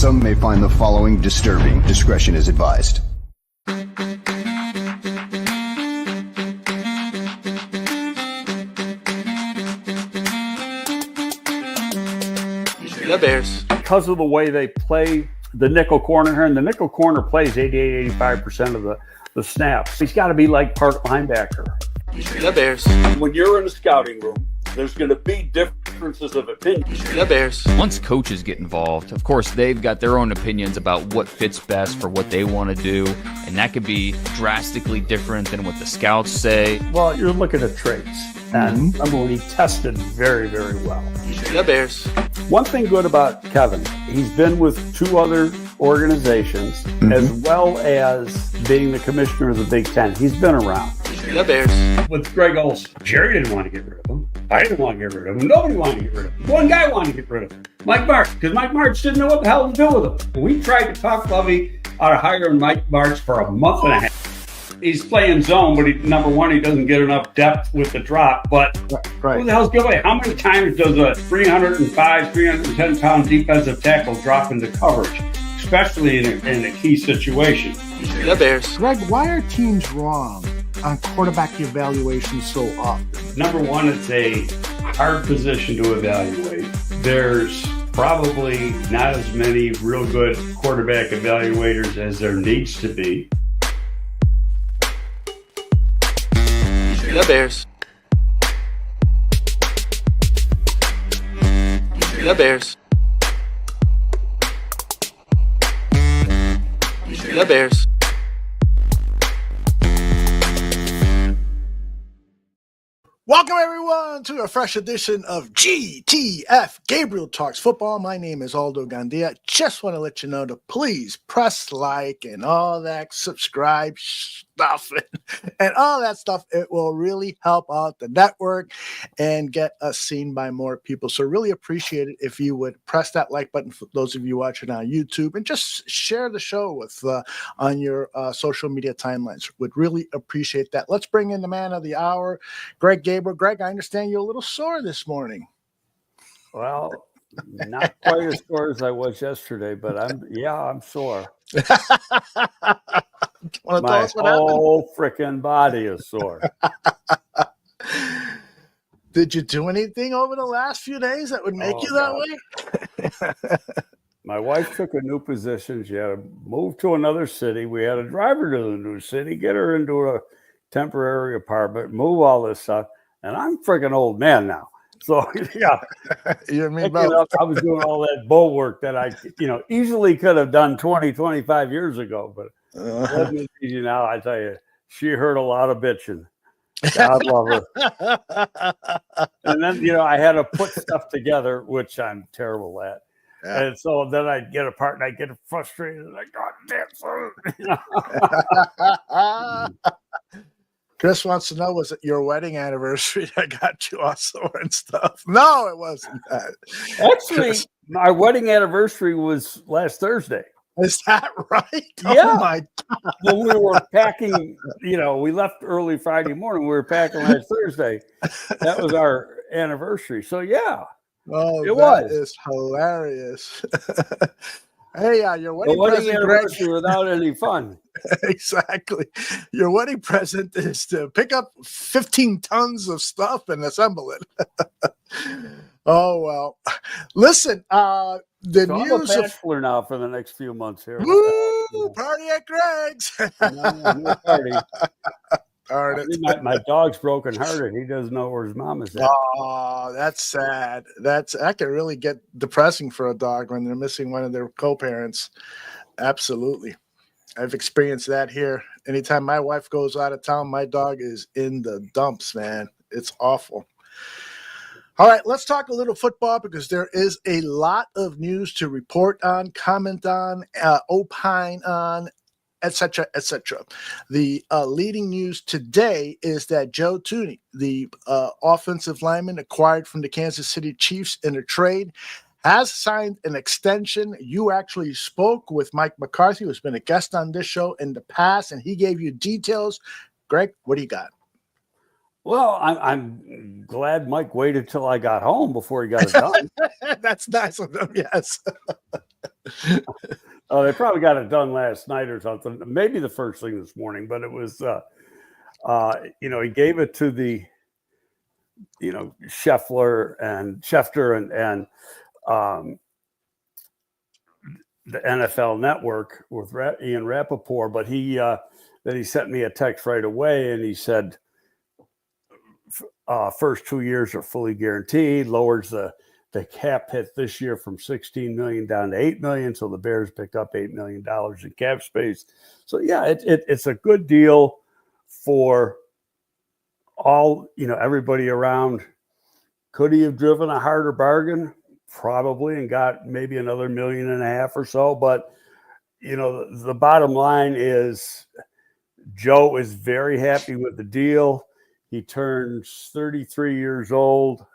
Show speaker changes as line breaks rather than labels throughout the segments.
Some may find the following disturbing. Discretion is advised.
The Bears.
Because of the way they play the nickel corner here, and the nickel corner plays 88-85% of the snaps. He's got to be like part linebacker.
The Bears.
When you're in a scouting room, there's going to be differences of opinion.
The Bears.
Once coaches get involved, of course, they've got their own opinions about what fits best for what they want to do, and that could be drastically different than what the scouts say.
Well, you're looking at traits, and remember when he tested very, very well.
The Bears.
One thing good about Kevin, he's been with 2 other organizations, as well as being the commissioner of the Big Ten. He's been around.
The Bears.
With Greg Olson, Jerry didn't want to get rid of him. I didn't want to get rid of him. Nobody wanted to get rid of him. One guy wanted to get rid of him, Mike March, because Mike March didn't know what the hell to do with him. We tried to talk Lovey out of hiring Mike March for a month and a half. He's playing zone, but number one, he doesn't get enough depth with the drop. But who the hell's Gilbert? How many times does a 305, 310-pound defensive tackle drop into coverage, especially in a key situation?
The Bears.
Greg, why are teams wrong on quarterback evaluation so often?
Number one, it's a hard position to evaluate. There's probably not as many real good quarterback evaluators as there needs to be.
The Bears. The Bears. The Bears.
Welcome, everyone, to a fresh edition of GTF Gabriel Talks Football. My name is Aldo Gandia. Just want to let you know to please press like and all that subscribe stuff and all that stuff. It will really help out the network and get us seen by more people. So really appreciate it if you would press that like button for those of you watching on YouTube, and just share the show with on your social media timelines. Would really appreciate that. Let's bring in the man of the hour, Greg Gabriel. Greg, I understand you're a little sore this morning.
Well, not quite as sore as I was yesterday, but I'm sore. My whole freaking body is sore.
Did you do anything over the last few days that would make you that way?
My wife took a new position. She had to move to another city. We had to drive her to the new city, get her into a temporary apartment, move all this stuff. And I'm a freaking old man now. So, yeah.
You and me both.
I was doing all that bull work that I, easily could have done 20, 25 years ago. But it's easy now. I tell you, she heard a lot of bitching. God love her. And then, I had to put stuff together, which I'm terrible at. Yeah. And so then I'd get apart and I'd get frustrated. Like, God damn,
Chris wants to know, was it your wedding anniversary that got you all sore and stuff? No, it wasn't that.
Actually, my wedding anniversary was last Thursday.
Is that right?
Yeah.
Oh, my God.
When we were packing, we left early Friday morning. We were packing last Thursday. That was our anniversary. So, yeah.
Oh, that is hilarious. Hey, your wedding present, Greg,
without any fun.
Exactly. Your wedding present is to pick up 15 tons of stuff and assemble it. Oh, well. Listen, the news
I'm a bachelor now for the next few months here.
Woo! Party at Greg's.
Party.
My
dog's broken hearted. He doesn't know where his mom is at.
Oh, that's sad. That can really get depressing for a dog when they're missing one of their co-parents. Absolutely. I've experienced that here. Anytime my wife goes out of town, my dog is in the dumps, man. It's awful. All right, let's talk a little football because there is a lot of news to report on, comment on, opine on, etc., etc. The leading news today is that Joe Thuney, the offensive lineman acquired from the Kansas City Chiefs in a trade, has signed an extension. You actually spoke with Mike McCarthy, who's been a guest on this show in the past, and he gave you details. Greg, what do you got?
Well, I'm glad Mike waited till I got home before he got it done.
That's nice of him, yes.
Oh, they probably got it done last night or something. Maybe the first thing this morning, but it was, he gave it to the, Schefter and the NFL Network with Ian Rappaport. But then he sent me a text right away, and he said, first 2 years are fully guaranteed, lowers the cap hit this year from 16 million down to 8 million. So the Bears picked up $8 million in cap space. So yeah, it's a good deal for all, everybody around. Could he have driven a harder bargain? Probably, and got maybe another $1.5 million or so. But, the bottom line is Joe is very happy with the deal. He turns 33 years old.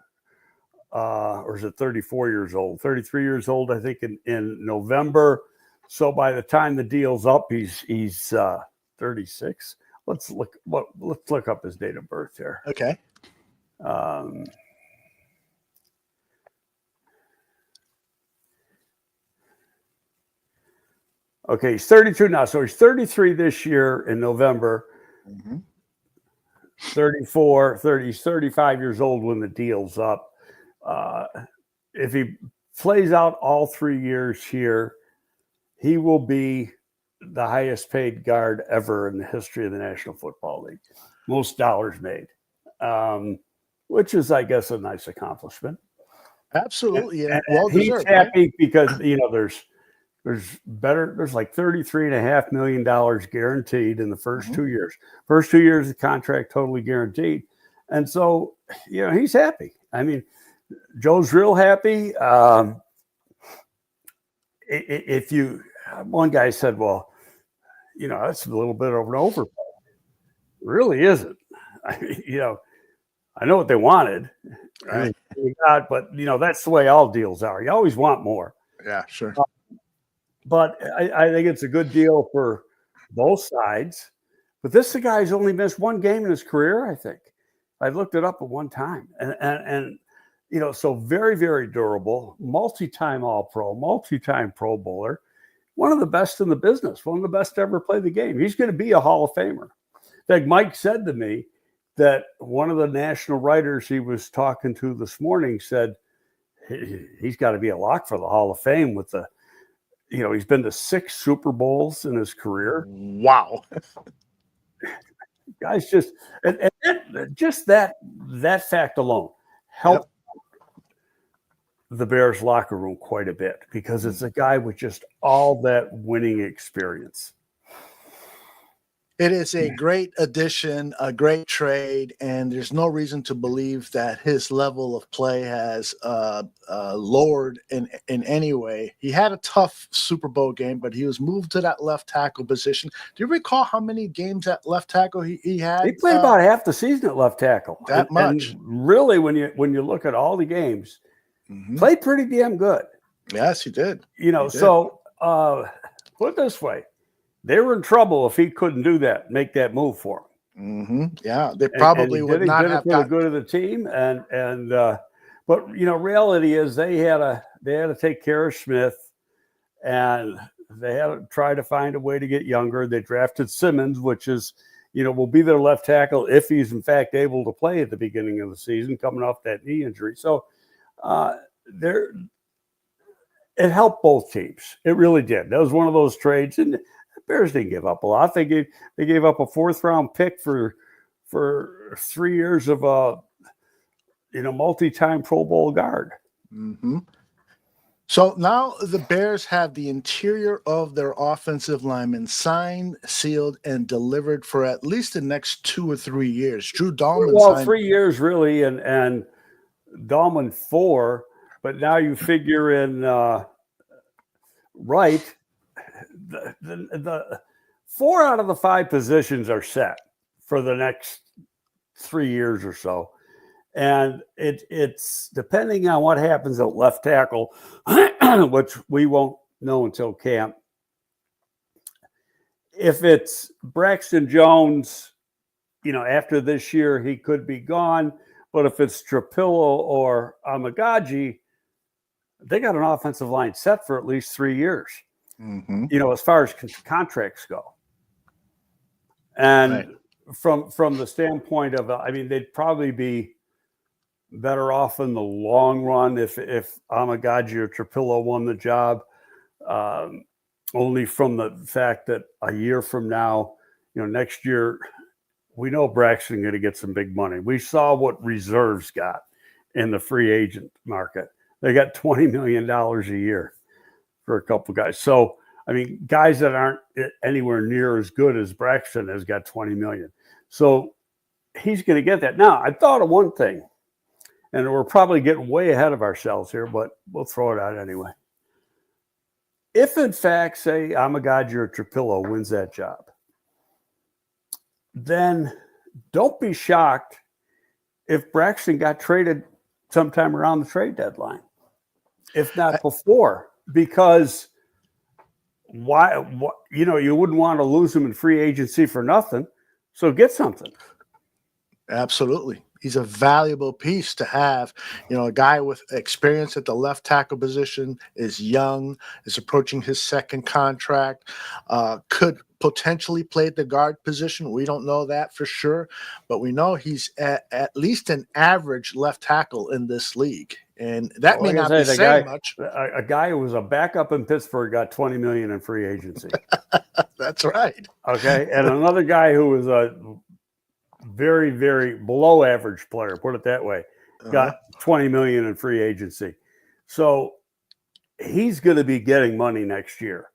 Or is it 34 years old? 33 years old, I think, in November. So by the time the deal's up, he's 36. Let's look up his date of birth here.
Okay.
Okay, he's 32 now. So he's 33 this year in November. Mm-hmm. he's 35 years old when the deal's up. If he plays out all 3 years here, he will be the highest paid guard ever in the history of the National Football League. Most dollars made, which is, I guess, a nice accomplishment.
Absolutely.
And well he's happy, right? Because, there's like $33.5 million guaranteed in the first 2 years. First 2 years, the contract totally guaranteed. And so, he's happy. I mean, Joe's real happy. One guy said, well, that's a little bit of an overpay. It really isn't. I mean, I know what they wanted, right? But that's the way all deals are. You always want more.
Yeah, sure.
But I think it's a good deal for both sides. But this guy's only missed one game in his career, I think. I looked it up at one time, and so very, very durable, multi-time All-Pro, multi-time Pro Bowler, one of the best in the business, one of the best to ever play the game. He's going to be a Hall of Famer. In fact, Mike said to me that one of the national writers he was talking to this morning said he's got to be a lock for the Hall of Fame with the, he's been to 6 Super Bowls in his career.
Wow.
Guys, just that fact alone helped the Bears locker room quite a bit, because it's a guy with just all that winning experience.
It is a great addition, a great trade, and there's no reason to believe that his level of play has lowered in any way. He had a tough Super Bowl game, but he was moved to that left tackle position. Do you recall how many games at left tackle he had?
He played about half the season at left tackle.
That much.
And really, when you look at all the games, played pretty damn good.
Yes, he did.
So put it this way. They were in trouble if he couldn't do that, make that move for him.
Yeah, they probably would not have
got good of the team. But reality is they had to take care of Smith, and they had to try to find a way to get younger. They drafted Simmons, which is, will be their left tackle if he's in fact able to play at the beginning of the season, coming off that knee injury. So it helped both teams. It really did. That was one of those trades, and Bears didn't give up a lot. They gave up a 4th-round pick for 3 years of a multi-time Pro Bowl guard.
So now the Bears have the interior of their offensive linemen signed, sealed, and delivered for at least the next 2 or 3 years. Drew Dahlman signed
3 years really, and Dahlman 4. But now you figure in Wright. The 4 out of the 5 positions are set for the next 3 years or so. And it's depending on what happens at left tackle, which we won't know until camp. If it's Braxton Jones, after this year, he could be gone. But if it's Trapillo or Amagaji, they got an offensive line set for at least 3 years, as far as contracts go. And from the standpoint of, they'd probably be better off in the long run if Amagaji or Trapillo won the job, only from the fact that a year from now, next year, we know Braxton going to get some big money. We saw what reserves got in the free agent market. They got $20 million a year for a couple guys. So, guys that aren't anywhere near as good as Braxton has got $20 million. So he's going to get that. Now, I thought of one thing, and we're probably getting way ahead of ourselves here, but we'll throw it out anyway. If, in fact, say Amagaji or Trapillo wins that job, then don't be shocked if Braxton got traded sometime around the trade deadline, if not before, because why you wouldn't want to lose him in free agency for nothing. So get something.
Absolutely. He's a valuable piece to have. A guy with experience at the left tackle position, is young, is approaching his second contract, could potentially play the guard position. We don't know that for sure, but we know he's at least an average left tackle in this league. And that may not be saying much.
A guy who was a backup in Pittsburgh got $20 million in free agency.
That's right.
Okay. And another guy who was a very, very below average player, put it that way, got $20 million in free agency. So he's going to be getting money next year.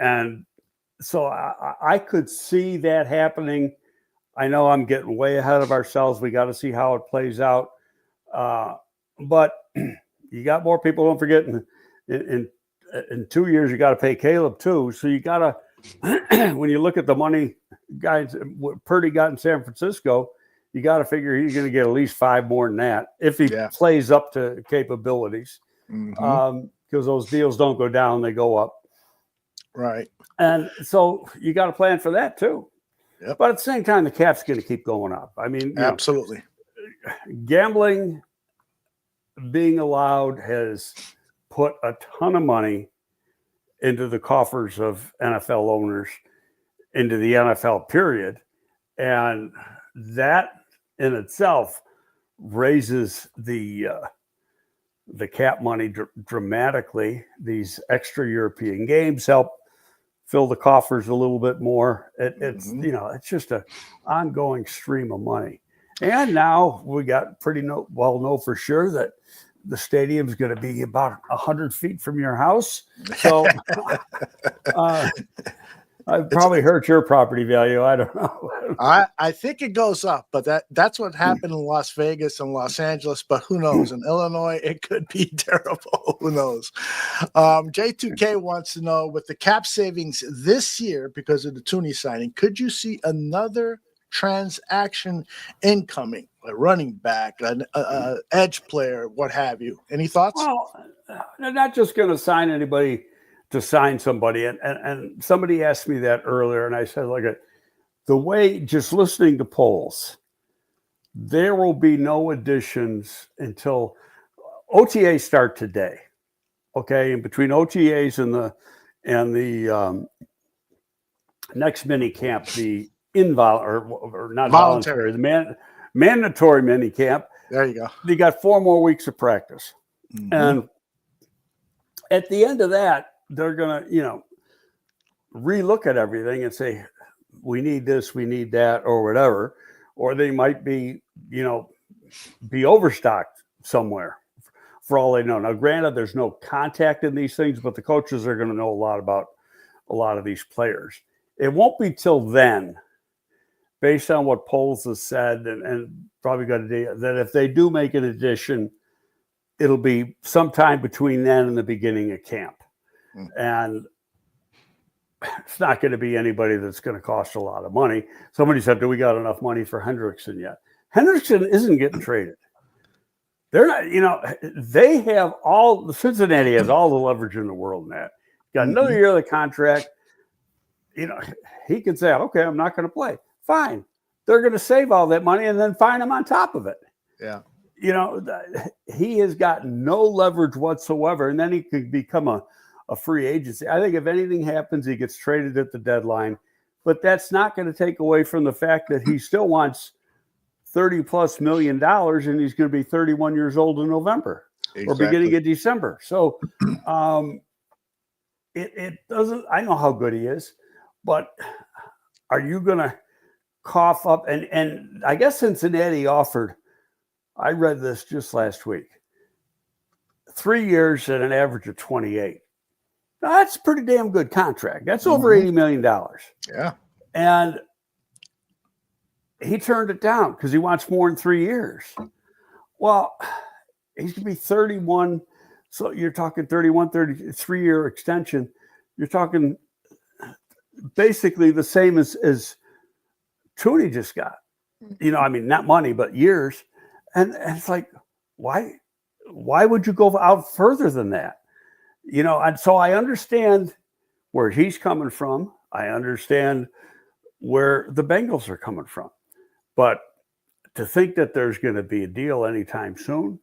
And so I could see that happening. I know I'm getting way ahead of ourselves. We got to see how it plays out. But you got more people. Don't forget, in 2 years, you got to pay Caleb too. So you got to, when you look at the money guys what Purdy got in San Francisco, you got to figure he's going to get at least 5 more than that if he plays up to capabilities. Because those deals don't go down, they go up.
Right.
And so you got to plan for that too.
Yep.
But at the same time, the cap's going to keep going up.
Absolutely.
Gambling being allowed has put a ton of money into the coffers of NFL owners, into the NFL period. And that in itself raises the cap money dramatically. These extra European games help fill the coffers a little bit more. It's it's just an ongoing stream of money. And now we got pretty know for sure that the stadium's going to be about 100 feet from your house. So I've probably hurt your property value. I don't know.
I think it goes up, but that's what happened in Las Vegas and Los Angeles. But who knows? In Illinois, it could be terrible. Who knows? J2K wants to know, with the cap savings this year because of the Thuney signing, could you see another transaction incoming, a running back, an edge player, what have you? Any thoughts?
Well, they're not just going to sign anybody to sign somebody. And somebody asked me that earlier, and I said, look, the way, just listening to polls, there will be no additions until OTAs start today. Okay, and between OTAs and the next mini camp, the or not voluntary, the mandatory mini camp.
There you go.
They got 4 more weeks of practice, and at the end of that, they're gonna, relook at everything and say, we need this, we need that, or whatever, or they might be, be overstocked somewhere. For all they know. Now, granted, there's no contact in these things, but the coaches are going to know a lot about a lot of these players. It won't be till then, based on what polls have said, and probably got to do, that if they do make an addition, it'll be sometime between then and the beginning of camp. And it's not going to be anybody that's going to cost a lot of money. Somebody said, do we got enough money for Hendrickson yet? Hendrickson isn't getting traded. They're not, they have Cincinnati has all the leverage in the world in that. Got another year of the contract. He can say, okay, I'm not going to play. Fine. They're going to save all that money and then fine him on top of it.
Yeah.
he has got no leverage whatsoever, and then he could become a free agency. I think if anything happens, he gets traded at the deadline, but that's not going to take away from the fact that he still wants $30+ million, and he's going to be 31 years old in November or beginning of December. So it doesn't, I know how good he is, but are you going to cough up? And I guess Cincinnati offered, I read this just last week, 3 years at an average of 28. Now, that's a pretty damn good contract. That's over $80 million.
Yeah.
And he turned it down because he wants more in 3 years. Well, he's going to be 31. So you're talking 33-year extension. You're talking basically the same as Thuney just got. I mean, not money, but years. And it's like, why would you go out further than that? And so I understand where he's coming from. I understand where the Bengals are coming from. But to think that there's going to be a deal anytime soon,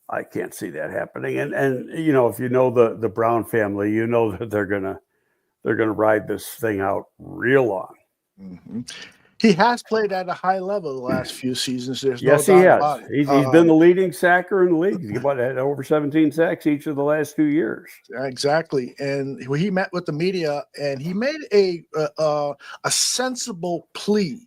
I can't see that happening. And if you know the Brown family, you know that they're gonna ride this thing out real long.
Mm-hmm. He has played at a high level the last few seasons. There's
yes,
no
he
doubt
has.
about it.
He's been the leading sacker in the league. He's had over 17 sacks each of the last 2 years.
Exactly. And he met with the media, and he made a sensible plea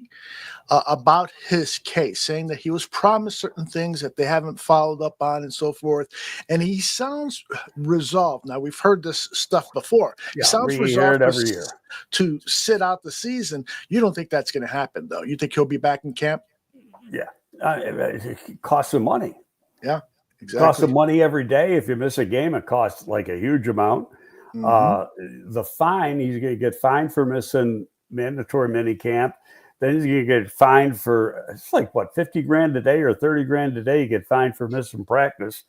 about his case, saying that he was promised certain things that they haven't followed up on and so forth. And he sounds resolved. Now, we've heard this stuff before. He sounds resolved
every year
to sit out the season. You don't think that's going to happen, though? You think he'll be back in camp?
Yeah. It costs him money.
Yeah, exactly.
It costs him money every day. If you miss a game, it costs like a huge amount. The fine, he's going to get fined for missing mandatory mini camp. Then he's going to get fined for, it's like what, 50 grand a day or 30 grand a day. You get fined for missing practice.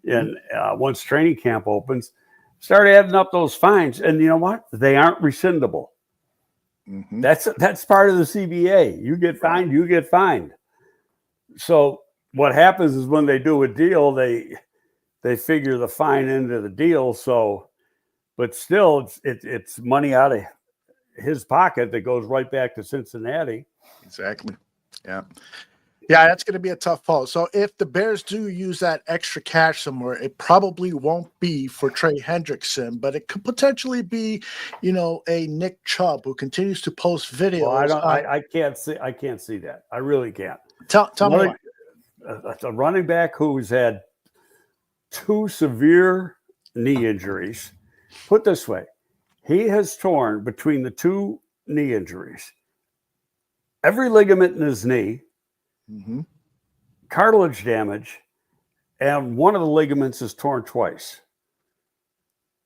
And once training camp opens, start adding up those fines. And you know what? They aren't rescindable. That's part of the CBA. You get fined, you get fined. So what happens is when they do a deal, they figure the fine into the deal. So, but still, it's money out of his pocket that goes right back to Cincinnati.
Exactly. Yeah. Yeah, that's going to be a tough pull. So if the Bears do use that extra cash somewhere, it probably won't be for Trey Hendrickson, but it could potentially be, a Nick Chubb who continues to post videos.
Well, I can't see that. I really can't.
Tell me why.
A running back who's had 2 severe knee injuries. Put this way, he has torn between the 2 knee injuries every ligament in his knee, cartilage damage, and one of the ligaments is torn twice.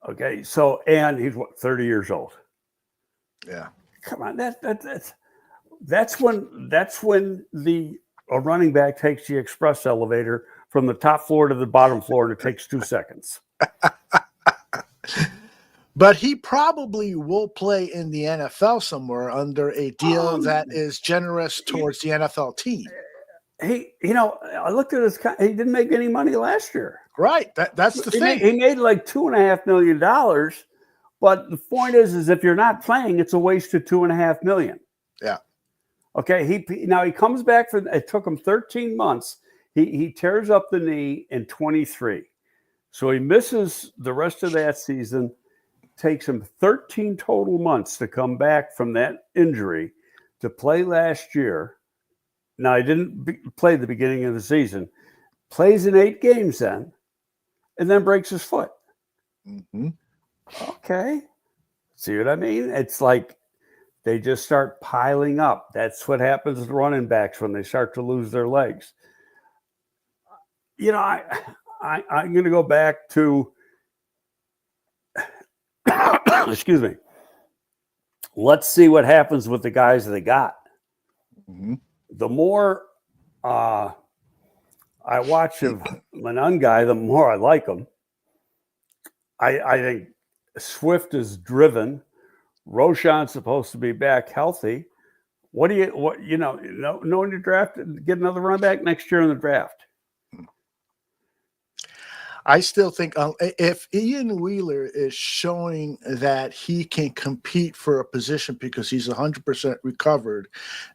Okay, so and he's 30 years old.
Yeah,
come on, that's when a running back takes the express elevator from the top floor to the bottom floor, and it takes 2 seconds.
But he probably will play in the NFL somewhere under a deal that is generous towards the NFL team.
I looked at his. He didn't make any money last year.
Right. That's the thing.
He made like $2.5 million. But the point is if you're not playing, it's a waste of $2.5 million.
Yeah.
Okay. He comes back it took him 13 months. He tears up the knee in 23. So he misses the rest of that season. Takes him 13 total months to come back from that injury to play last year. Now, he didn't play the beginning of the season. Plays in 8 games then, and then breaks his foot. Okay. See what I mean? It's like they just start piling up. That's what happens with running backs when they start to lose their legs. I'm going to go back to excuse me. Let's see what happens with the guys they got. The more I watch of an guy, the more I like him. I think Swift is driven. Roshan's supposed to be back healthy. Knowing you draft, get another running back next year in the draft.
I still think if Ian Wheeler is showing that he can compete for a position because he's 100% recovered,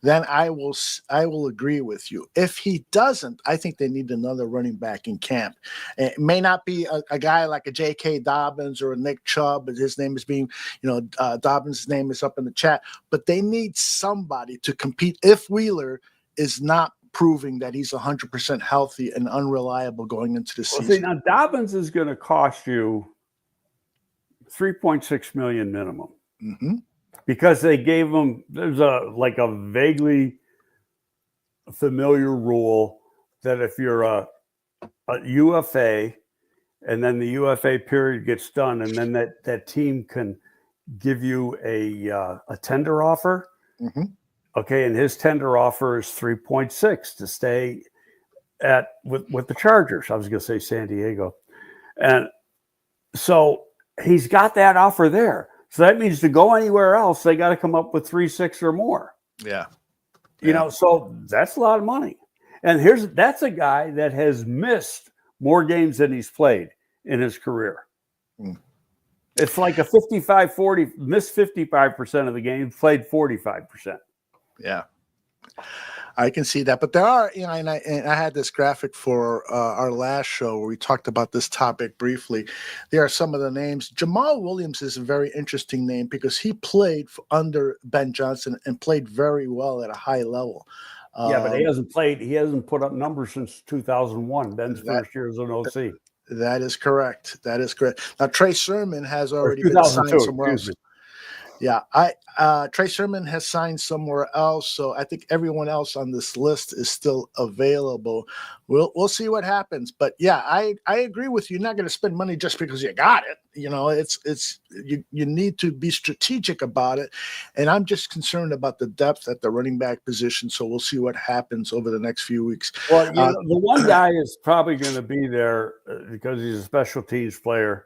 then I will agree with you. If he doesn't, I think they need another running back in camp. It may not be a guy like a J.K. Dobbins or a Nick Chubb, but his name is being, Dobbins' name is up in the chat. But they need somebody to compete if Wheeler is not proving that he's 100% healthy and unreliable going into the season.
See, now Dobbins is going to cost you $3.6 million minimum because they gave him. There's a vaguely familiar rule that if you're a UFA and then the UFA period gets done, and then that team can give you a tender offer. Okay, and his tender offer is 3.6 to stay with the Chargers. I was going to say San Diego. And so he's got that offer there. So that means to go anywhere else, they got to come up with 3.6 or more.
Yeah.
So that's a lot of money. And that's a guy that has missed more games than he's played in his career. It's like a 55-40, missed 55% of the games, played 45%.
Yeah, I can see that. But there are, and I had this graphic for our last show where we talked about this topic briefly. There are some of the names. Jamal Williams is a very interesting name because he played under Ben Johnson and played very well at a high level.
But he hasn't played. He hasn't put up numbers since 2001. Ben's first year as an OC.
That is correct. Now Trey Sermon has already been signed somewhere else. Yeah, Trey Sermon has signed somewhere else, so I think everyone else on this list is still available. We'll see what happens, but yeah, I agree with you. You're not going to spend money just because you got it. You need to be strategic about it, and I'm just concerned about the depth at the running back position. So we'll see what happens over the next few weeks.
Well, the one guy is probably going to be there because he's a special teams player.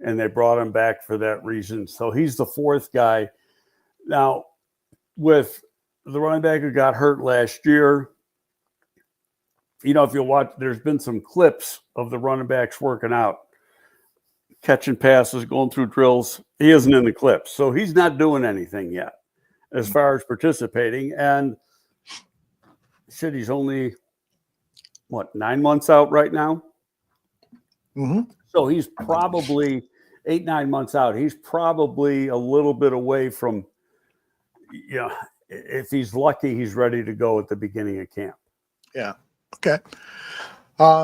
And they brought him back for that reason. So he's the fourth guy. Now, with the running back who got hurt last year, if you'll watch, there's been some clips of the running backs working out, catching passes, going through drills. He isn't in the clips. So he's not doing anything yet as far as participating. And he's only, 9 months out right now? So he's probably 8-9 months out. He's probably a little bit away from, if he's lucky, he's ready to go at the beginning of camp.
Yeah. Okay.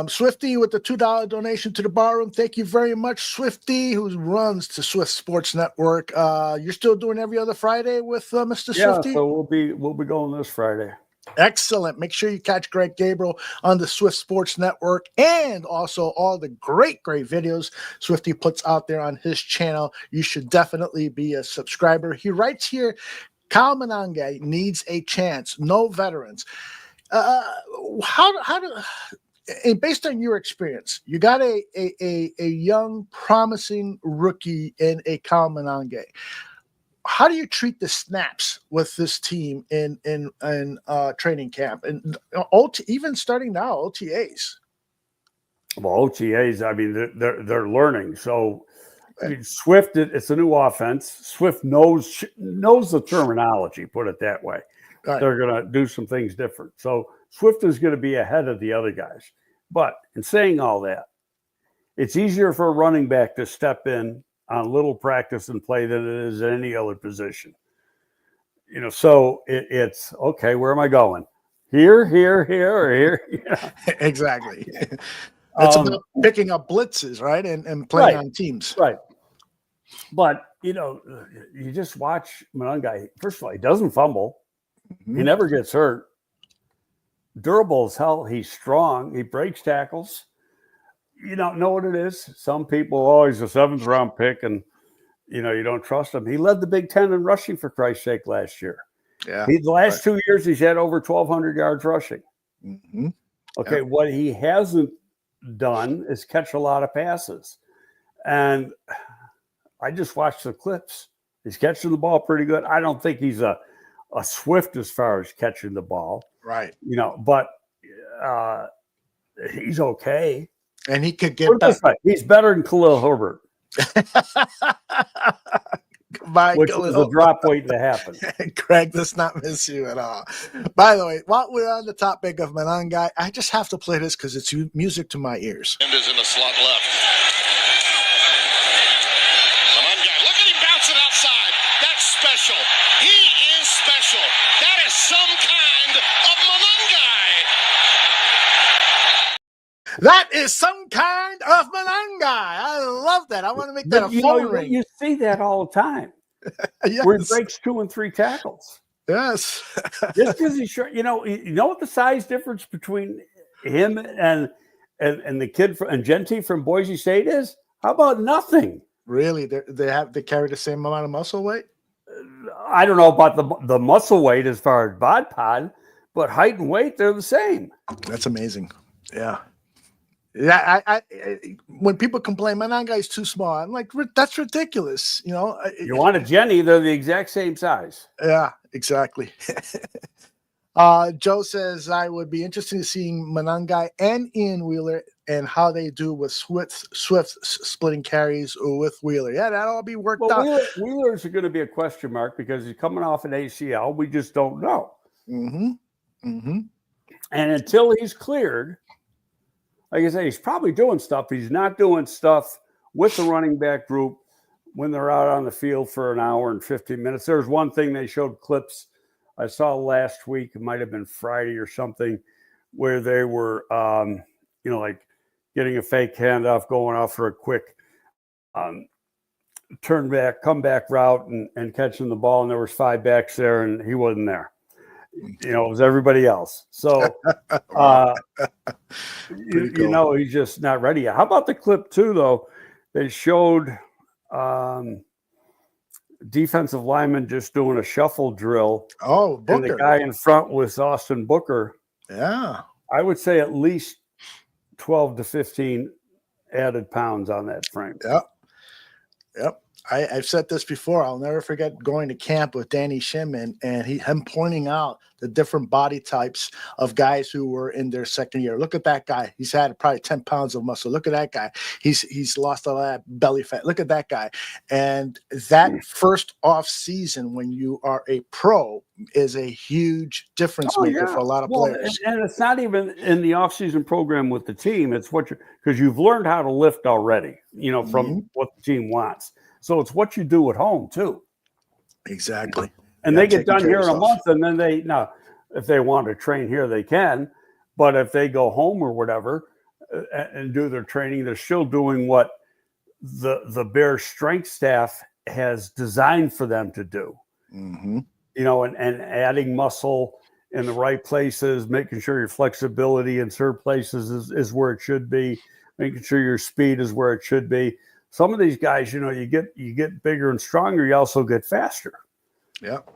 Swifty with the $2 donation to the bar room. Thank you very much, Swifty, who runs the Swift Sports Network. You're still doing every other Friday with Mr. Swifty?
Yeah, so we'll be going this Friday.
Excellent. Make sure you catch Greg Gabriel on the Swift Sports Network and also all the great videos Swifty puts out there on his channel. You should definitely be a subscriber. He writes here, Kyle Monangai needs a chance. No veterans. Based on your experience, you got a young, promising rookie in a Kyle Monangai. How do you treat the snaps with this team in training camp and even starting now OTAs?
Well, OTAs, I mean, they're learning. So Swift, it's a new offense. Swift knows the terminology. Put it that way. Right. They're going to do some things different. So Swift is going to be ahead of the other guys. But in saying all that, it's easier for a running back to step in on little practice and play than it is any other position. So it's okay, where am I going? Here, or here? Yeah.
Exactly. It's about picking up blitzes, right? And playing on teams.
Right. But, you just watch Monangai. First of all, he doesn't fumble. He never gets hurt. Durable as hell. He's strong. He breaks tackles. You don't know what it is. Some people, he's a 7th round pick and, you don't trust him. He led the Big Ten in rushing, for Christ's sake, last year. Yeah. The last 2 years, he's had over 1,200 yards rushing. Okay, what he hasn't done is catch a lot of passes. And I just watched the clips. He's catching the ball pretty good. I don't think he's a Swift as far as catching the ball.
Right.
But he's okay.
And he could get
Put it this way, he's better than Khalil Herbert, which was a drop waiting to happen.
Craig does not miss you at all. By the way, while we're on the topic of Manangai, I just have to play this because it's music to my ears.
End is in the slot left. Manangai, look at him bouncing outside. That's special. He is special. That is some kind of Manangai.
That is some kind of Manangai. I love that. I want to make that a phone ring.
You see that all the time.
Yes.
Where he breaks 2 and 3 tackles.
Yes.
Just because he's short, you know what the size difference between him and the kid and Genty from Boise State is? How about nothing?
Really? They carry the same amount of muscle weight?
I don't know about the muscle weight as far as bod pod, but height and weight, they're the same.
That's amazing. Yeah. Yeah, I when people complain, Manangai's too small, I'm like, that's ridiculous. You know,
you want a Jenny, they're the exact same size.
Yeah, exactly. Joe says, I would be interested in seeing Manangai and Ian Wheeler and how they do with Swift splitting carries with Wheeler. Yeah, that'll all be worked out.
Wheeler's going to be a question mark because he's coming off an ACL. We just don't know.
Mm-hmm. Mm-hmm.
And until he's cleared, like I say, he's probably doing stuff. He's not doing stuff with the running back group when they're out on the field for an hour and 15 minutes. There's one thing they showed clips I saw last week. It might have been Friday or something where they were, like getting a fake handoff, going off for a quick turn back, comeback route and catching the ball. And there was 5 backs there and he wasn't there. It was everybody else. So, cool. He's just not ready yet. How about the clip too, though? They showed defensive lineman just doing a shuffle drill.
Oh, Booker.
And the guy in front was Austin Booker.
Yeah.
I would say at least 12 to 15 added pounds on that frame.
Yep. I've said this before. I'll never forget going to camp with Danny Shimon and him pointing out the different body types of guys who were in their second year. Look at that guy. He's had probably 10 pounds of muscle. Look at that guy. He's lost a lot of belly fat. Look at that guy. And that first off season when you are a pro is a huge difference maker for a lot of players.
And it's not even in the off-season program with the team. It's because you've learned how to lift already, from what the team wants. So it's what you do at home too.
Exactly.
And they get done here in a month, and then if they want to train here, they can. But if they go home or whatever and do their training, they're still doing what the Bears strength staff has designed for them to do.
Mm-hmm.
And adding muscle in the right places, making sure your flexibility in certain places is where it should be, making sure your speed is where it should be. Some of these guys, you get bigger and stronger. You also get faster.
Yep.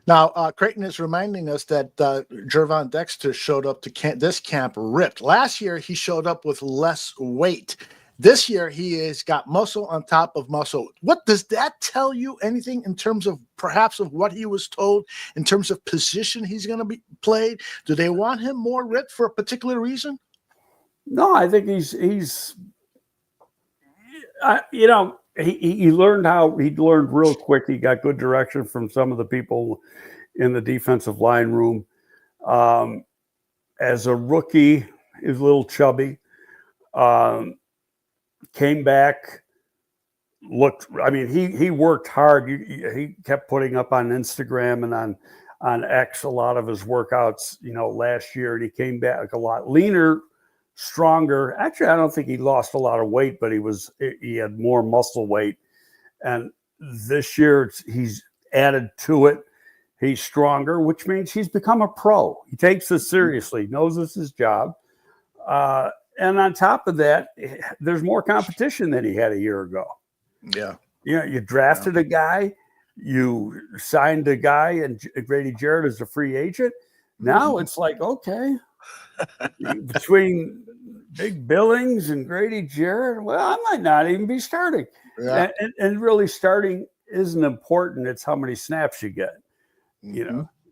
Now, Creighton is reminding us that Jervon Dexter showed up to this camp ripped. Last year, he showed up with less weight. This year, he has got muscle on top of muscle. What does that tell you? Anything in terms of perhaps of what he was told in terms of position he's going to be played? Do they want him more ripped for a particular reason?
No, I think he's. He learned real quick. He got good direction from some of the people in the defensive line room. As a rookie, he was a little chubby. Came back, he worked hard. He kept putting up on Instagram and on X a lot of his workouts, last year. And he came back a lot leaner, stronger. Actually, I don't think he lost a lot of weight, but he had more muscle weight. And this year he's added to it. He's stronger, which means he's become a pro. He takes this seriously, knows this is his job. And on top of that, there's more competition than he had a year ago.
Yeah.
You drafted a guy, you signed a guy, and Grady Jarrett is a free agent. Now it's like, okay, between Big Billings and Grady Jarrett, well, I might not even be starting.
Yeah.
And really starting isn't important. It's how many snaps you get.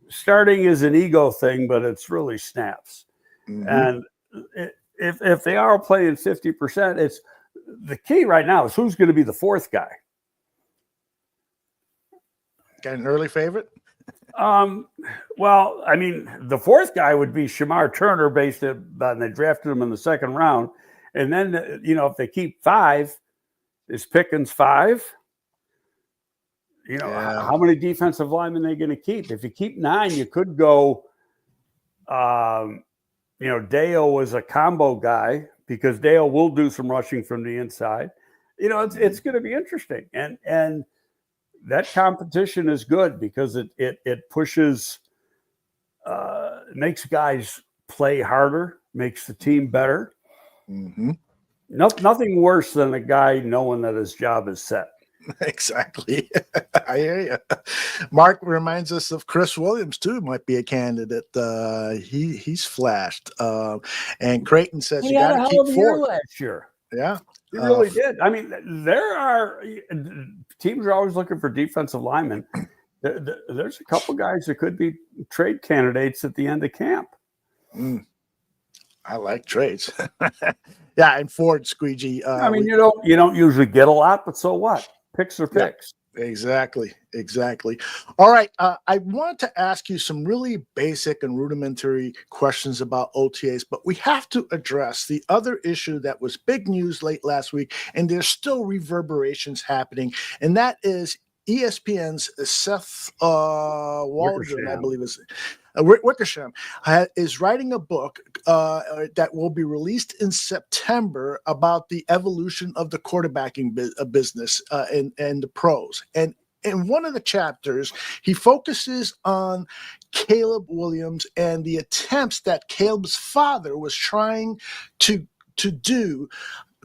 Starting is an ego thing, but it's really snaps. Mm-hmm. And if they are playing 50%, it's the key right now is who's going to be the fourth guy.
Got an early favorite?
Well, I mean, the fourth guy would be Shamar Turner, based on they drafted him in the second round. And then, if they keep 5, is Pickens 5? How many defensive linemen are they going to keep? If you keep 9, you could go, Dale was a combo guy because Dale will do some rushing from the inside. It's going to be interesting. And that competition is good because it pushes, makes guys play harder, makes the team better.
Mm-hmm.
Nothing worse than a guy knowing that his job is set.
Exactly. I hear you. Mark reminds us of Chris Williams too. Might be a candidate. He's flashed. And Creighton says
He
you
had
got
a
to
hell of
keep
a year
4.
last year.
Yeah,
he really did. I mean, there are teams are always looking for defensive linemen. There's a couple guys that could be trade candidates at the end of camp.
I like trades. Yeah, and Ford Squeegee.
I mean, you don't usually get a lot, but so what? Picks are picks.
Exactly. All right. I want to ask you some really basic and rudimentary questions about OTAs, but we have to address the other issue that was big news late last week, and there's still reverberations happening, and that is ESPN's Seth Waldron, I believe is Wickersham, is writing a book that will be released in September about the evolution of the quarterbacking business and the pros. And in one of the chapters, he focuses on Caleb Williams and the attempts that Caleb's father was trying to do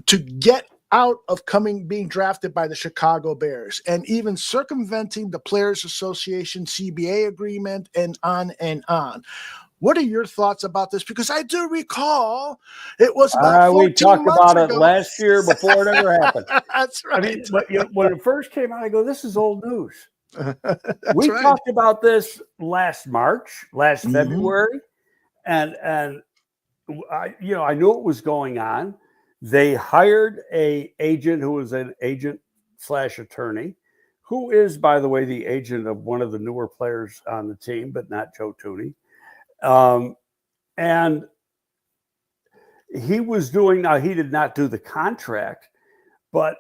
to get out of being drafted by the Chicago Bears and even circumventing the Players Association CBA agreement and on and on. What are your thoughts about this? Because I do recall it was about 14
we talked
months
about
ago.
It last year before it ever happened.
That's right.
I mean, but when it first came out, I go, this is old news.
We
talked about this last February, and I knew it was going on. They hired a agent who was an agent/attorney, who is, by the way, the agent of one of the newer players on the team, but not Joe Thuney. And he was he did not do the contract, but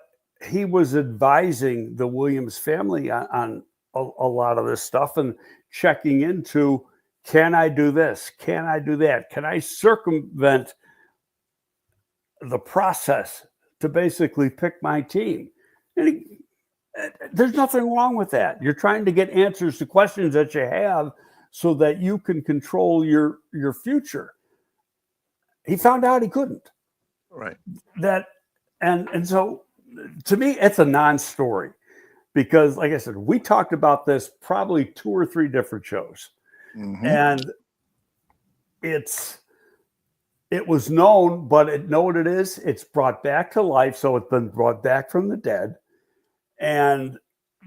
he was advising the Williams family on a lot of this stuff and checking into, can I do this? Can I do that? Can I circumvent the process to basically pick my team? And there's nothing wrong with that. You're trying to get answers to questions that you have so that you can control your future. He found out he couldn't.
Right.
And so to me, it's a non-story because, like I said, we talked about this probably 2 or 3 different shows. Mm-hmm. And it was known, but know what it is? It's brought back to life. So it's been brought back from the dead. And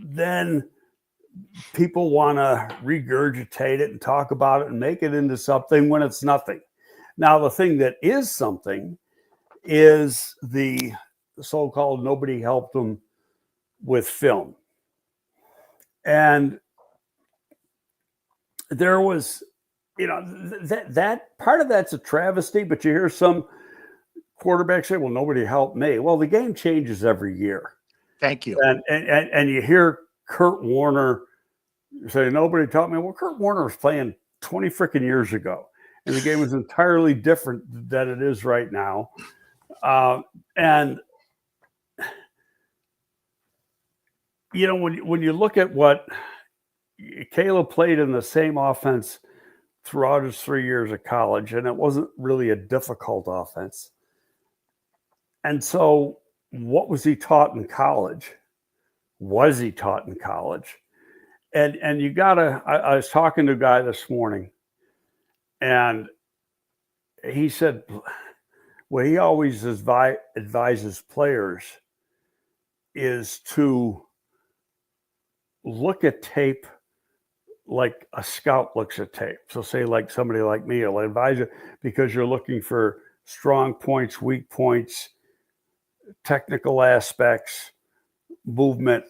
then people want to regurgitate it and talk about it and make it into something when it's nothing. Now, the thing that is something is the so-called nobody helped them with film. And there was, that part of that's a travesty, but you hear some quarterbacks say, well, nobody helped me. Well, the game changes every year.
Thank you.
And you hear Kurt Warner say, nobody taught me. Well, Kurt Warner was playing 20 freaking years ago, and the game was entirely different than it is right now. And when you look at what Caleb played in the same offense throughout his 3 years of college, and it wasn't really a difficult offense. And so what was he taught in college? Was he taught in college? And you gotta, I was talking to a guy this morning, and he said, what he always advises players is to look at tape like a scout looks at tape. So say like somebody like me will advise you because you're looking for strong points, weak points, technical aspects, movement,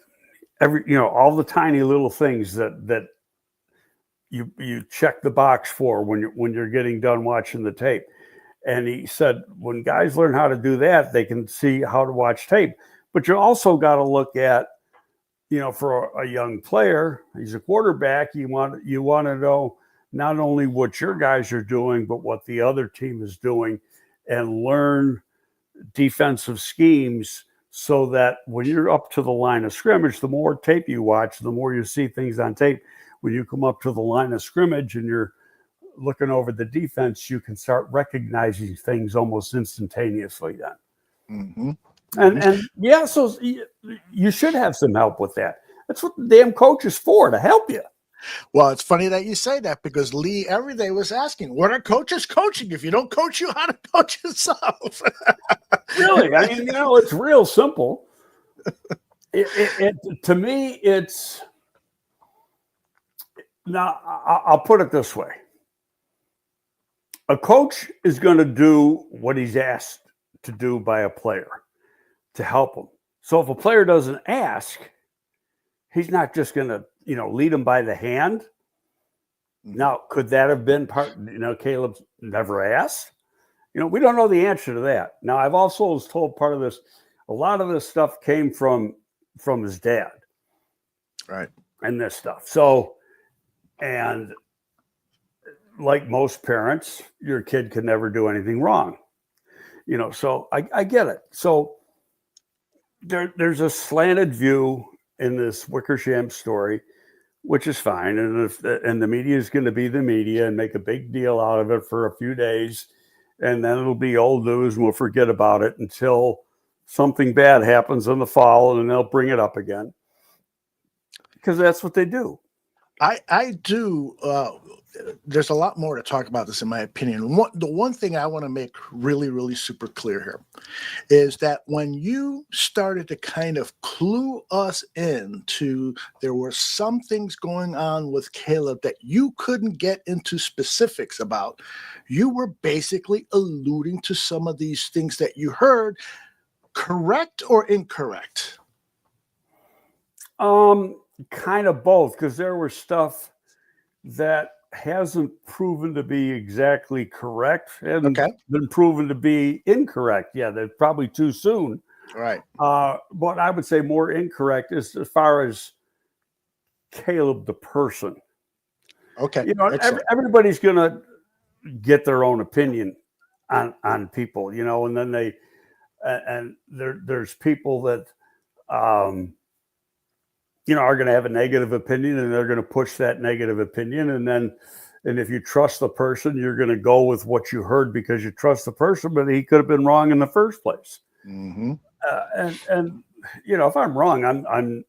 all the tiny little things that you check the box for when you're getting done watching the tape. And he said, when guys learn how to do that, they can see how to watch tape. But you also got to look at, for a young player, he's a quarterback. You want to know not only what your guys are doing, but what the other team is doing, and learn defensive schemes so that when you're up to the line of scrimmage, the more tape you watch, the more you see things on tape. When you come up to the line of scrimmage and you're looking over the defense, you can start recognizing things almost instantaneously then.
Mm-hmm.
And yeah, so you should have some help with that. That's what the damn coach is for, to help you.
Well, it's funny that you say that, because Lee every day was asking, what are coaches coaching if you don't coach you how to coach yourself?
Really? I mean, it's real simple. To me, it's... Now, I'll put it this way. A coach is going to do what he's asked to do by a player to help him. So if a player doesn't ask, he's not just going to, lead him by the hand. Now, could that have been part, Caleb never asked? We don't know the answer to that. Now, I've also was told part of this, a lot of this stuff came from his dad.
Right.
And this stuff. So, and like most parents, your kid can never do anything wrong. So I get it. So there's a slanted view in this Wickersham story, which is fine. And the media is going to be the media and make a big deal out of it for a few days. And then it'll be old news and we'll forget about it until something bad happens in the fall, and then they'll bring it up again. Because that's what they do.
I do. There's a lot more to talk about this, in my opinion. The one thing I want to make really, really super clear here is that when you started to kind of clue us in to, there were some things going on with Caleb that you couldn't get into specifics about, you were basically alluding to some of these things that you heard. Correct or incorrect?
Kind of both, because there was stuff that hasn't proven to be exactly correct and been proven to be incorrect. Yeah, they're probably too soon.
Right.
But I would say more incorrect is as far as Caleb the person.
Okay.
Everybody's going to get their own opinion on people, and then there's people that are going to have a negative opinion, and they're going to push that negative opinion. And if you trust the person, you're going to go with what you heard because you trust the person, but he could have been wrong in the first place.
Mm-hmm.
And if I'm wrong, I'm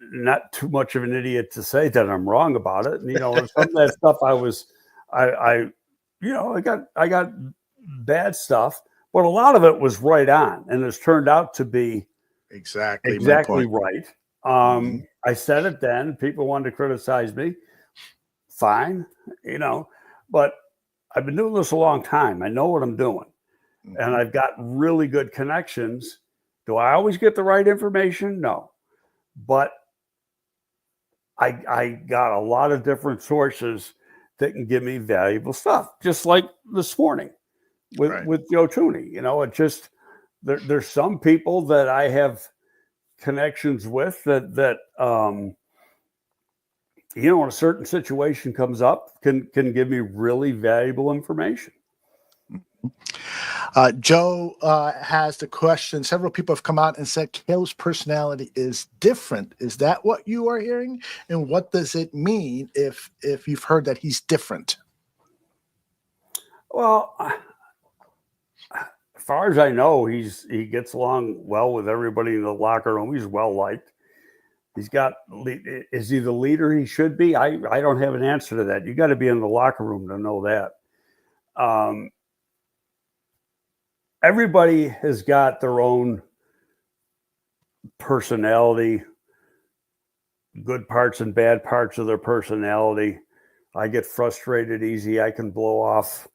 not too much of an idiot to say that I'm wrong about it. And, some of that stuff I got bad stuff, but a lot of it was right on, and it's turned out to be exactly right. I said it then. People wanted to criticize me. Fine, but I've been doing this a long time. I know what I'm doing, and I've got really good connections. Do I always get the right information? No, but I got a lot of different sources that can give me valuable stuff, just like this morning with Joe Thuney. It just there's some people that I have connections with that when a certain situation comes up can give me really valuable information.
Joe has the question. Several people have come out and said Caleb's personality is different. Is that what you are hearing? And what does it mean if you've heard that he's different?
Well, as far as I know, he gets along well with everybody in the locker room. He's well liked. Is he the leader he should be? I don't have an answer to that. You got to be in the locker room to know that. Everybody has got their own personality, good parts and bad parts of their personality. I get frustrated easy. I can blow off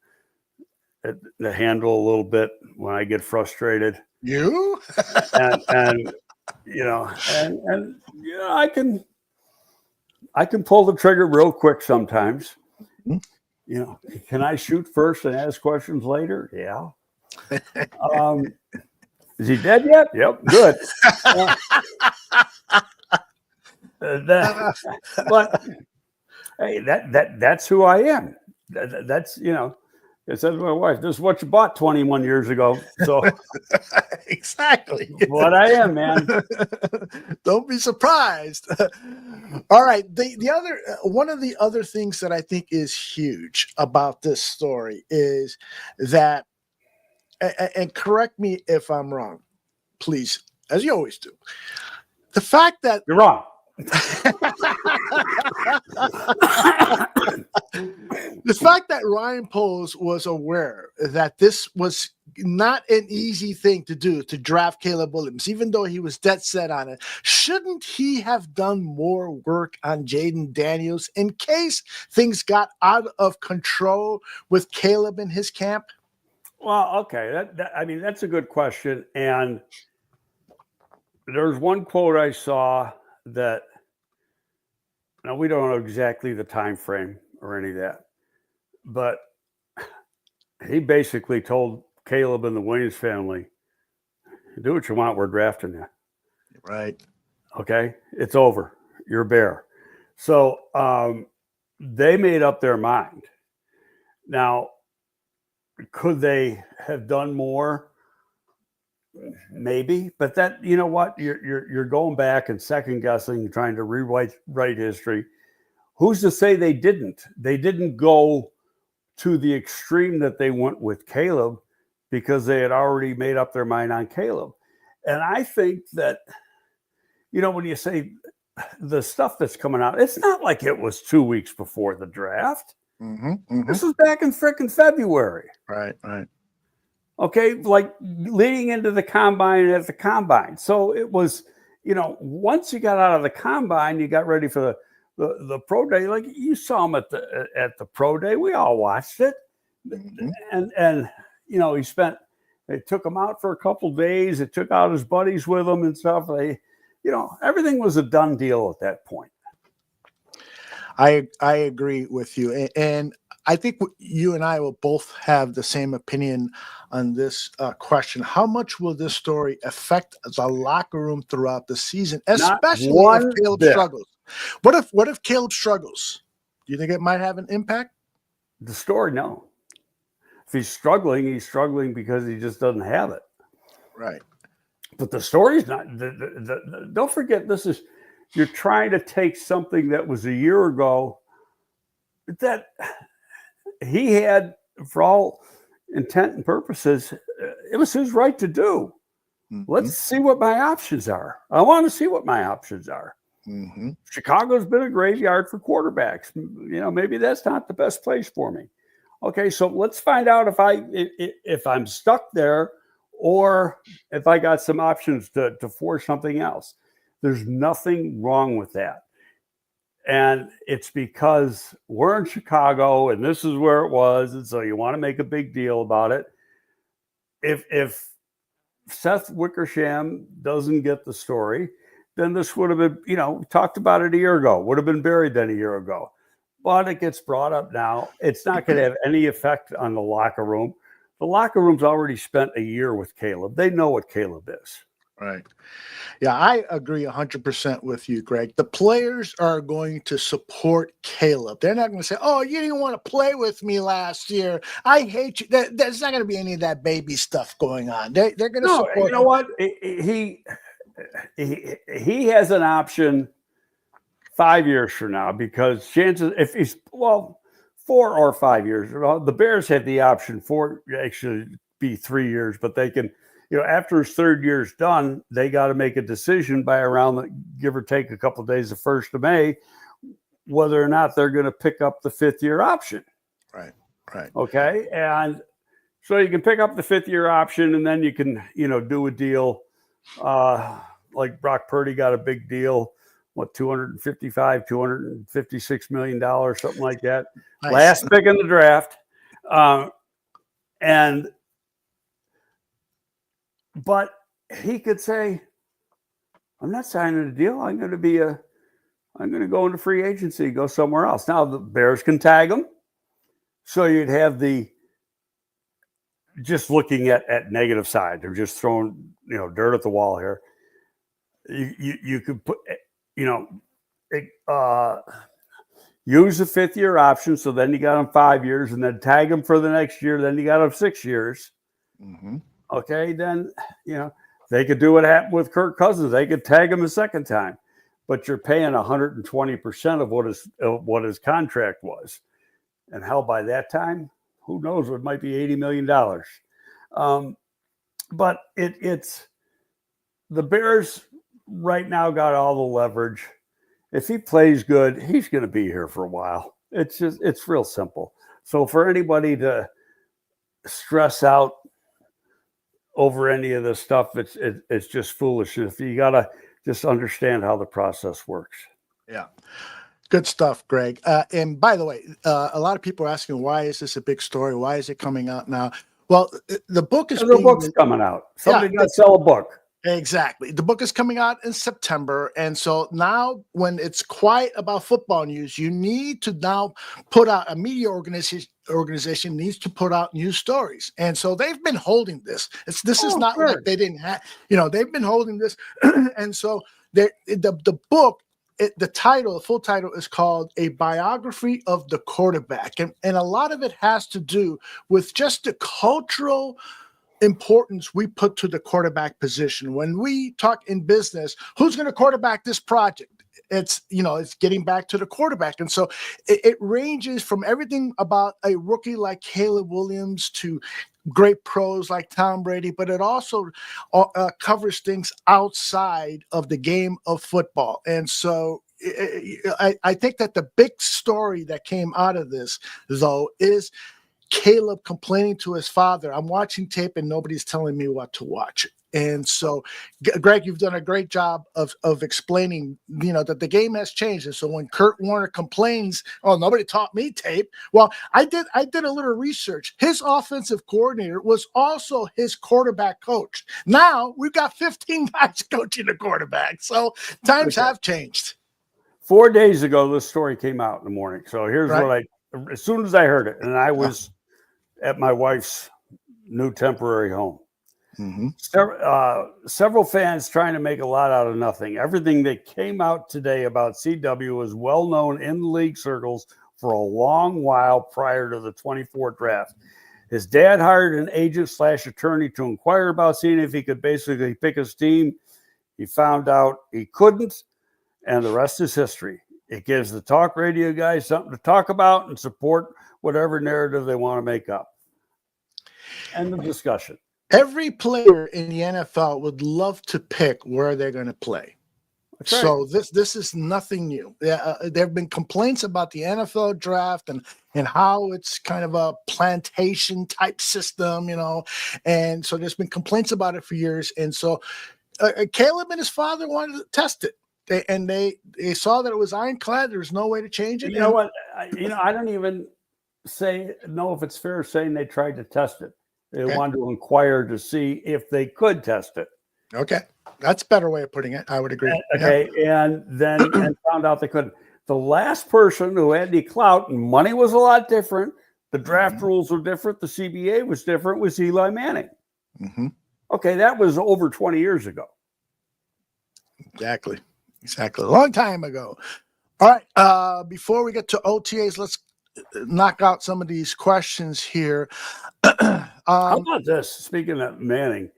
the handle a little bit when I get frustrated.
You?
and I can pull the trigger real quick sometimes. Can I shoot first and ask questions later? Yeah. Is he dead yet? Yep. Good. But hey, that's who I am. That's it says my wife, this is what you bought 21 years ago. So
exactly
what I am, man.
Don't be surprised. All right. The other one of the other things that I think is huge about this story is that, and correct me if I'm wrong, please, as you always do. The fact that
you're wrong.
The fact that Ryan Poles was aware that this was not an easy thing to do, to draft Caleb Williams, even though he was dead set on it, shouldn't he have done more work on Jaden Daniels in case things got out of control with Caleb in his camp?
Well, okay. That's a good question. And there's one quote I saw that, now we don't know exactly the time frame or any of that, but he basically told Caleb and the Williams family, do what you want, we're drafting you.
Right.
Okay, it's over. You're a Bear. So they made up their mind. Now, could they have done more? Maybe, but that, you know what, you're going back and second guessing, trying to rewrite history. Who's to say they didn't? They didn't go to the extreme that they went with Caleb because they had already made up their mind on Caleb. And I think that, when you say the stuff that's coming out, it's not like it was 2 weeks before the draft. This was back in frickin' February.
Right.
Okay, like leading into the combine and at the combine. So it was, once you got out of the combine, you got ready for the pro day. Like you saw him at the pro day. We all watched it. And they took him out for a couple days. They took out his buddies with him and stuff. Everything was a done deal at that point.
I agree with you. And I think you and I will both have the same opinion on this question. How much will this story affect the locker room throughout the season, especially if Caleb struggles? What if Caleb struggles? Do you think it might have an impact?
The story, no. If he's struggling because he just doesn't have it.
Right.
But the story's not. Don't forget, you're trying to take something that was a year ago that he had, for all intent and purposes, it was his right to do. Let's see what my options are. I want to see what my options are. Chicago's been a graveyard for quarterbacks. Maybe that's not the best place for me. Okay, so let's find out if I'm stuck there or if I got some options to force something else. There's nothing wrong with that. And it's because we're in Chicago and this is where it was. And so you want to make a big deal about it. If Seth Wickersham doesn't get the story, then this would have been, we talked about it a year ago, would have been buried then a year ago. But it gets brought up now. It's not going to have any effect on the locker room. The locker room's already spent a year with Caleb. They know what Caleb is.
Right. Yeah, I agree 100% with you, Greg. The players are going to support Caleb. They're not going to say, oh, you didn't want to play with me last year. I hate you. There's not going to be any of that baby stuff going on. They're going to support
you know
him.
What? He has an option 5 years from now because chances, if he's, 4 or 5 years, the Bears have the option for actually be 3 years, but they can, after his third year's done, they got to make a decision by around, give or take a couple of days, the 1st of May, whether or not they're going to pick up the 5th year option.
Right.
Okay. And so you can pick up the 5th year option and then you can, do a deal. Like Brock Purdy got a big deal, $256 million, something like that.
Nice.
Last pick in the draft. But he could say, I'm not signing a deal. I'm going to go into free agency, go somewhere else. Now the Bears can tag him. So you'd have just looking at negative side. They're just throwing, dirt at the wall here. You could put, use the 5th-year option. So then you got him 5 years, and then tag him for the next year. Then you got him 6 years.
Mm-hmm.
Okay, then, they could do what happened with Kirk Cousins. They could tag him a second time, but you're paying 120% of what his contract was. And hell, by that time, who knows? It might be $80 million. But it's the Bears right now got all the leverage. If he plays good, he's going to be here for a while. It's real simple. So for anybody to stress out over any of this stuff, it's just foolish. If you got to just understand how the process works.
Yeah. Good stuff, Greg. And by the way, a lot of people are asking, why is this a big story? Why is it coming out now? Well, the book is
coming out. Somebody got to sell a book.
Exactly. The book is coming out in September. And so now when it's quiet about football news, you need to now put out a media organization needs to put out news stories. And so they've been holding this. This is not like they didn't have, they've been holding this. And so the book, the full title is called A Biography of the Quarterback. And a lot of it has to do with just the cultural importance we put to the quarterback position. When we talk in business, who's going to quarterback this project? It's getting back to the quarterback. And so it ranges from everything about a rookie like Caleb Williams to great pros like Tom Brady, but it also covers things outside of the game of football. And so I think that the big story that came out of this, though, is Caleb complaining to his father, I'm watching tape and nobody's telling me what to watch. And so, Greg, you've done a great job of explaining, that the game has changed. And so when Kurt Warner complains, oh, nobody taught me tape. Well, I did a little research. His offensive coordinator was also his quarterback coach. Now we've got 15 guys coaching the quarterback. So times have changed.
4 days ago, this story came out in the morning. So here's what as soon as I heard it, and I was at my wife's new temporary home.
Mm-hmm.
Several fans trying to make a lot out of nothing. Everything that came out today about CW was well known in the league circles for a long while prior to the 24 draft. His dad hired an agent/attorney to inquire about seeing if he could basically pick his team. He found out he couldn't, and the rest is history. It gives the talk radio guys something to talk about and support whatever narrative they want to make up. End of discussion.
Every player in the NFL would love to pick where they're going to play.
That's right.
So this is nothing new. There have been complaints about the NFL draft and how it's kind of a plantation type system, and so there's been complaints about it for years. And so Caleb and his father wanted to test it. They saw that it was ironclad. There was no way to change it.
You know what? I don't even know if it's fair saying they tried to test it. They wanted to inquire to see if they could test it.
Okay. That's a better way of putting it. I would agree.
Okay. Yeah. And then found out they couldn't. The last person who had any clout, and money was a lot different, the draft rules were different, the CBA was different, was Eli Manning.
Mm-hmm.
Okay. That was over 20 years ago.
Exactly. A long time ago. All right. Before we get to OTAs, let's knock out some of these questions here.
How about this? Speaking of Manning,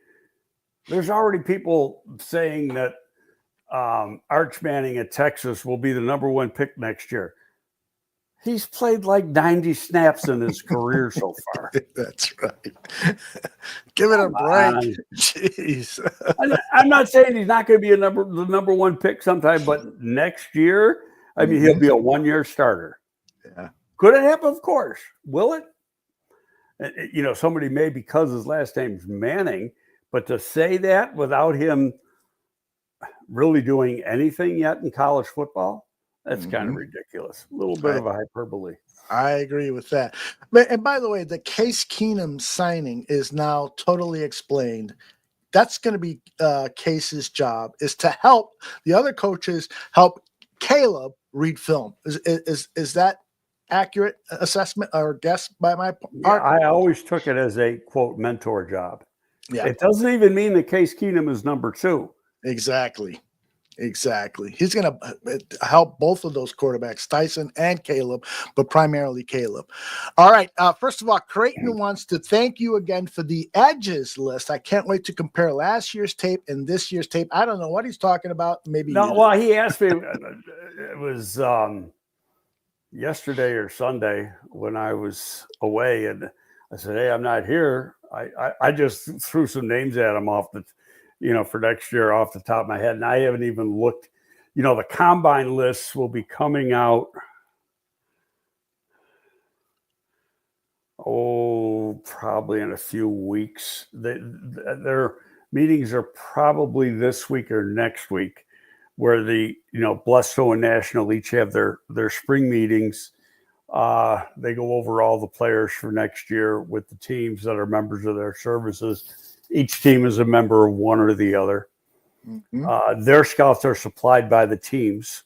there's already people saying that Arch Manning at Texas will be the number 1 pick next year. He's played like 90 snaps in his career so far.
That's right. Give it a break. Jeez.
I'm not saying he's not going to be the number 1 pick sometime, but next year, he'll be a 1-year starter.
Yeah.
Could it happen? Of course. Will it? Somebody may, because his last name's Manning, but to say that without him really doing anything yet in college football, That's kind of ridiculous. A little bit of a hyperbole.
I agree with that. But, and by the way, the Case Keenum signing is now totally explained. That's going to be Case's job, is to help the other coaches help Caleb read film. Is that accurate assessment or guess by my part?
Yeah, I always took it as a quote mentor job.
Yeah,
It doesn't even mean that Case Keenum is number 2.
exactly. He's going to help both of those quarterbacks, Tyson and Caleb, but primarily Caleb. All right. First of all, Creighton wants to thank you again for the edges list. I can't wait to compare last year's tape and this year's tape. I don't know what he's talking about. Maybe
no. Well, he asked me. It was yesterday or Sunday when I was away, and I said, "Hey, I'm not here." I just threw some names at him off the. For next year off the top of my head. And I haven't even looked, the combine lists will be coming out. Probably in a few weeks. Their meetings are probably this week or next week, where the, Bledsoe and National each have their spring meetings. They go over all the players for next year with the teams that are members of their services. Each team is a member of one or the other. Mm-hmm. Their scouts are supplied by the teams.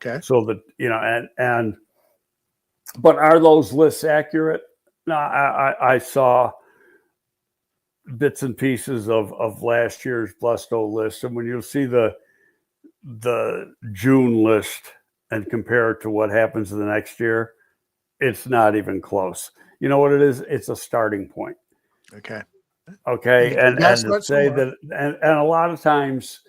Okay.
So that, but are those lists accurate? No, I saw bits and pieces of last year's Bledsoe list. And when you see the June list and compare it to what happens the next year, it's not even close. You know what it is? It's a starting point. Okay. And to say that, and a lot of times,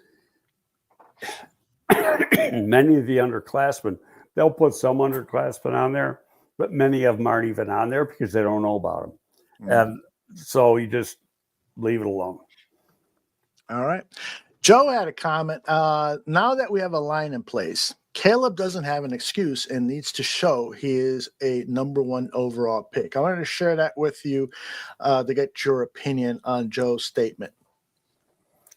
many of the underclassmen, they'll put some underclassmen on there, but many of them aren't even on there because they don't know about them. Mm-hmm. And so you just leave it alone.
All right. Joe had a comment. Now that we have a line in place, Caleb doesn't have an excuse and needs to show he is a number 1 overall pick. I wanted to share that with you to get your opinion on Joe's statement.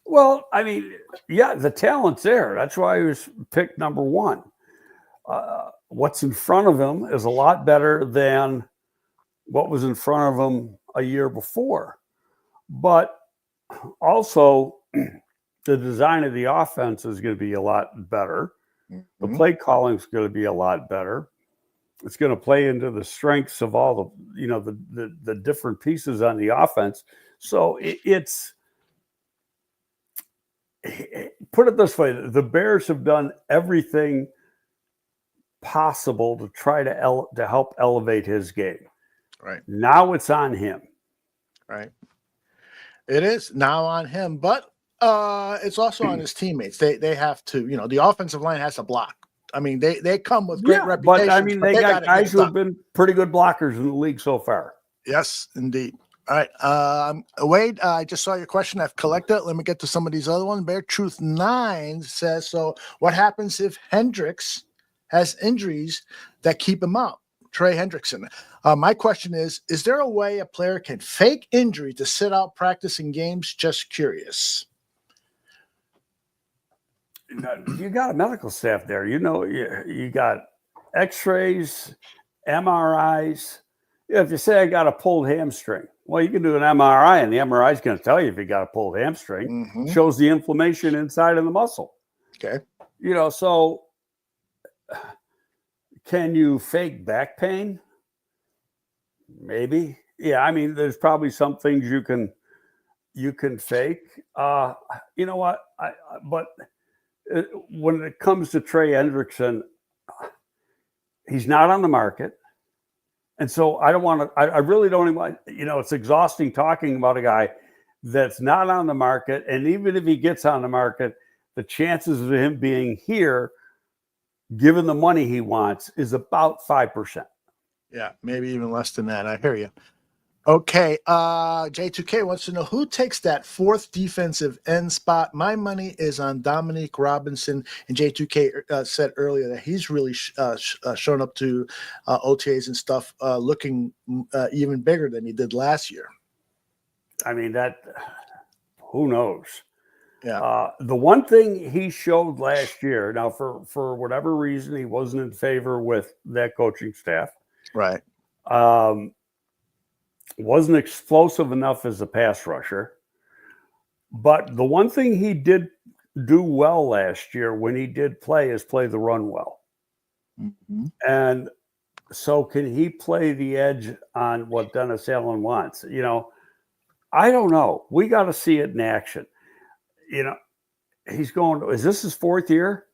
Well, I mean, yeah, the talent's there. That's why he was picked number 1. What's in front of him is a lot better than what was in front of him a year before. But also, the design of the offense is going to be a lot better. The play calling is going to be a lot better. It's going to play into the strengths of all the, the different pieces on the offense. So it's put it this way: the Bears have done everything possible to try to help elevate his game.
Right
now, it's on him.
Right, it is now on him, but. It's also on his teammates. They have to, the offensive line has to block. I mean, they come with great reputation.
But I mean, they got guys who have been pretty good blockers in the league so far.
Yes, indeed. All right. Wade, I just saw your question. I've collected it. Let me get to some of these other ones. Bear Truth 9 says, so what happens if Hendricks has injuries that keep him out? Trey Hendrickson. My question is there a way a player can fake injury to sit out practicing games? Just curious.
You got a medical staff there. You got x-rays, MRIs. If you say I got a pulled hamstring, well, you can do an MRI, and the MRI is going to tell you if you got a pulled hamstring. Mm-hmm. Shows the inflammation inside of the muscle.
Okay.
So can you fake back pain? Maybe. Yeah, I mean, there's probably some things you can fake. You know what? But when it comes to Trey Hendrickson, he's not on the market. And so I don't want to, I really don't even want, it's exhausting talking about a guy that's not on the market. And even if he gets on the market, the chances of him being here, given the money he wants, is about 5%.
Yeah, maybe even less than that. I hear you. Okay, J2K wants to know who takes that 4th defensive end spot. My money is on Dominique Robinson, and J2K said earlier that he's really shown up to OTAs and stuff, looking even bigger than he did last year.
I mean, who knows?
Yeah.
The one thing he showed last year, now for whatever reason, he wasn't in favor with that coaching staff.
Right.
Wasn't explosive enough as a pass rusher. But the one thing he did do well last year when he did play is play the run well.
Mm-hmm.
And so can he play the edge on what Dennis Allen wants? I don't know. We got to see it in action. He's going, is this his 4th year?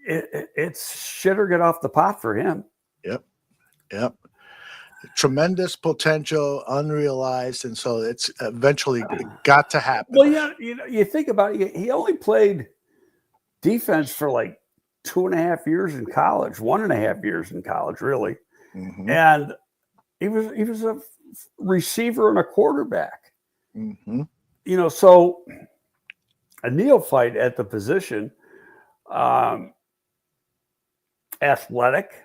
It's shit or get off the pot for him.
Yep. Tremendous potential, unrealized, and so it's eventually got to happen.
Well, yeah, you think about it. He only played defense for like 2.5 years in college, 1.5 years in college, really,
Mm-hmm.
and he was a receiver and a quarterback.
Mm-hmm.
So a neophyte at the position, athletic.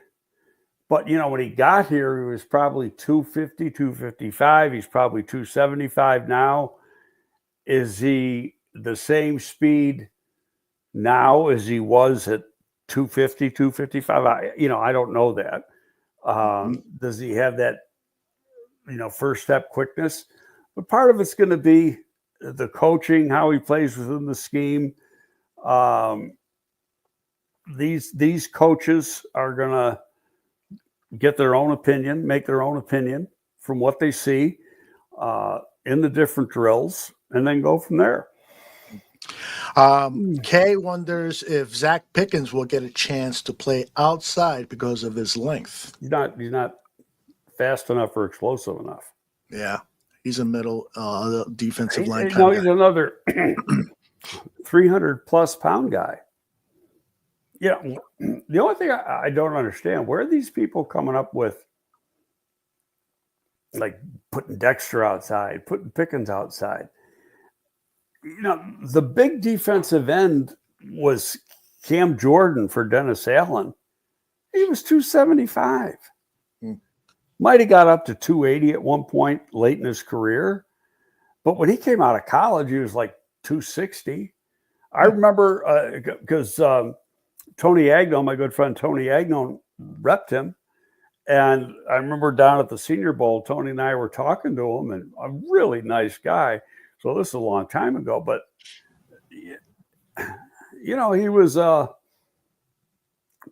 But, when he got here, he was probably 250, 255. He's probably 275 now. Is he the same speed now as he was at 250, 255? I don't know that. Does he have that, first step quickness? But part of it's going to be the coaching, how he plays within the scheme. These coaches are going to get their own opinion, make their own opinion from what they see in the different drills, and then go from there.
Kay wonders if Zach Pickens will get a chance to play outside because of his length.
He's not fast enough or explosive enough.
Yeah, he's a middle defensive line.
He's another 300-plus pound guy. The only thing I don't understand, where are these people coming up with, like, putting Dexter outside, putting Pickens outside? The big defensive end was Cam Jordan for Dennis Allen. He was 275. Might have got up to 280 at one point late in his career. But when he came out of college, he was like 260. I remember because Tony Agnew, my good friend Tony Agnew, repped him. And I remember down at the Senior Bowl, Tony and I were talking to him, and a really nice guy. So this is a long time ago. But, he was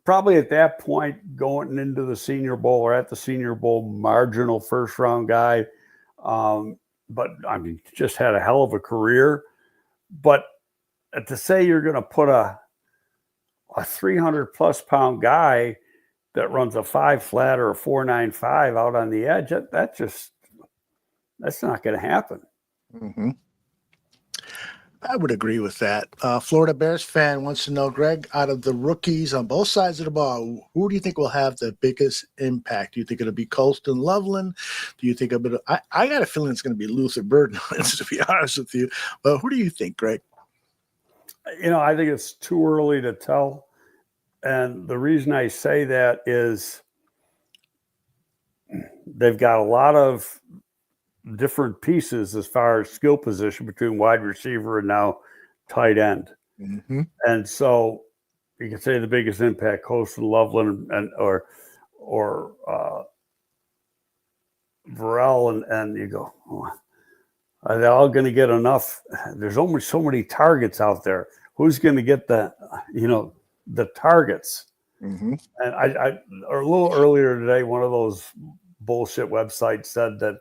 probably at that point going into the Senior Bowl or at the Senior Bowl, marginal first-round guy. But, just had a hell of a career. But to say you're going to put a 300-plus pound guy that runs a 5 flat or a 4.95 out on the edge, that's not going to happen.
Mm-hmm. I would agree with that. Florida Bears fan wants to know, Greg, out of the rookies on both sides of the ball, who do you think will have the biggest impact? Do you think it'll be Colston Loveland? Do you think I got a feeling it's going to be Luther Burden, to be honest with you. But who do you think, Greg?
I think it's too early to tell. And the reason I say that is they've got a lot of different pieces as far as skill position between wide receiver and now tight end.
Mm-hmm.
And so you can say the biggest impact, Colston Loveland or Burrell, and you go, are they all going to get enough? There's only so many targets out there. Who's going to get the targets?
Mm-hmm.
And I a little earlier today, one of those bullshit websites said that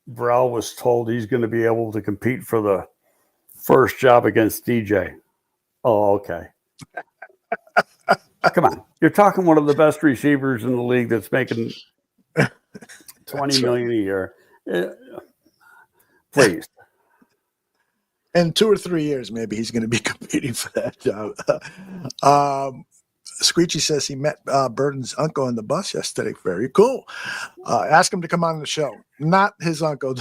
Burrell was told he's going to be able to compete for the first job against DJ. Oh, okay. Come on. You're talking one of the best receivers in the league that's making $20 million a year. Please.
In 2 or 3 years, maybe he's going to be competing for that job. Screechy says he met Burden's uncle on the bus yesterday. Very cool. Ask him to come on the show. Not his uncle,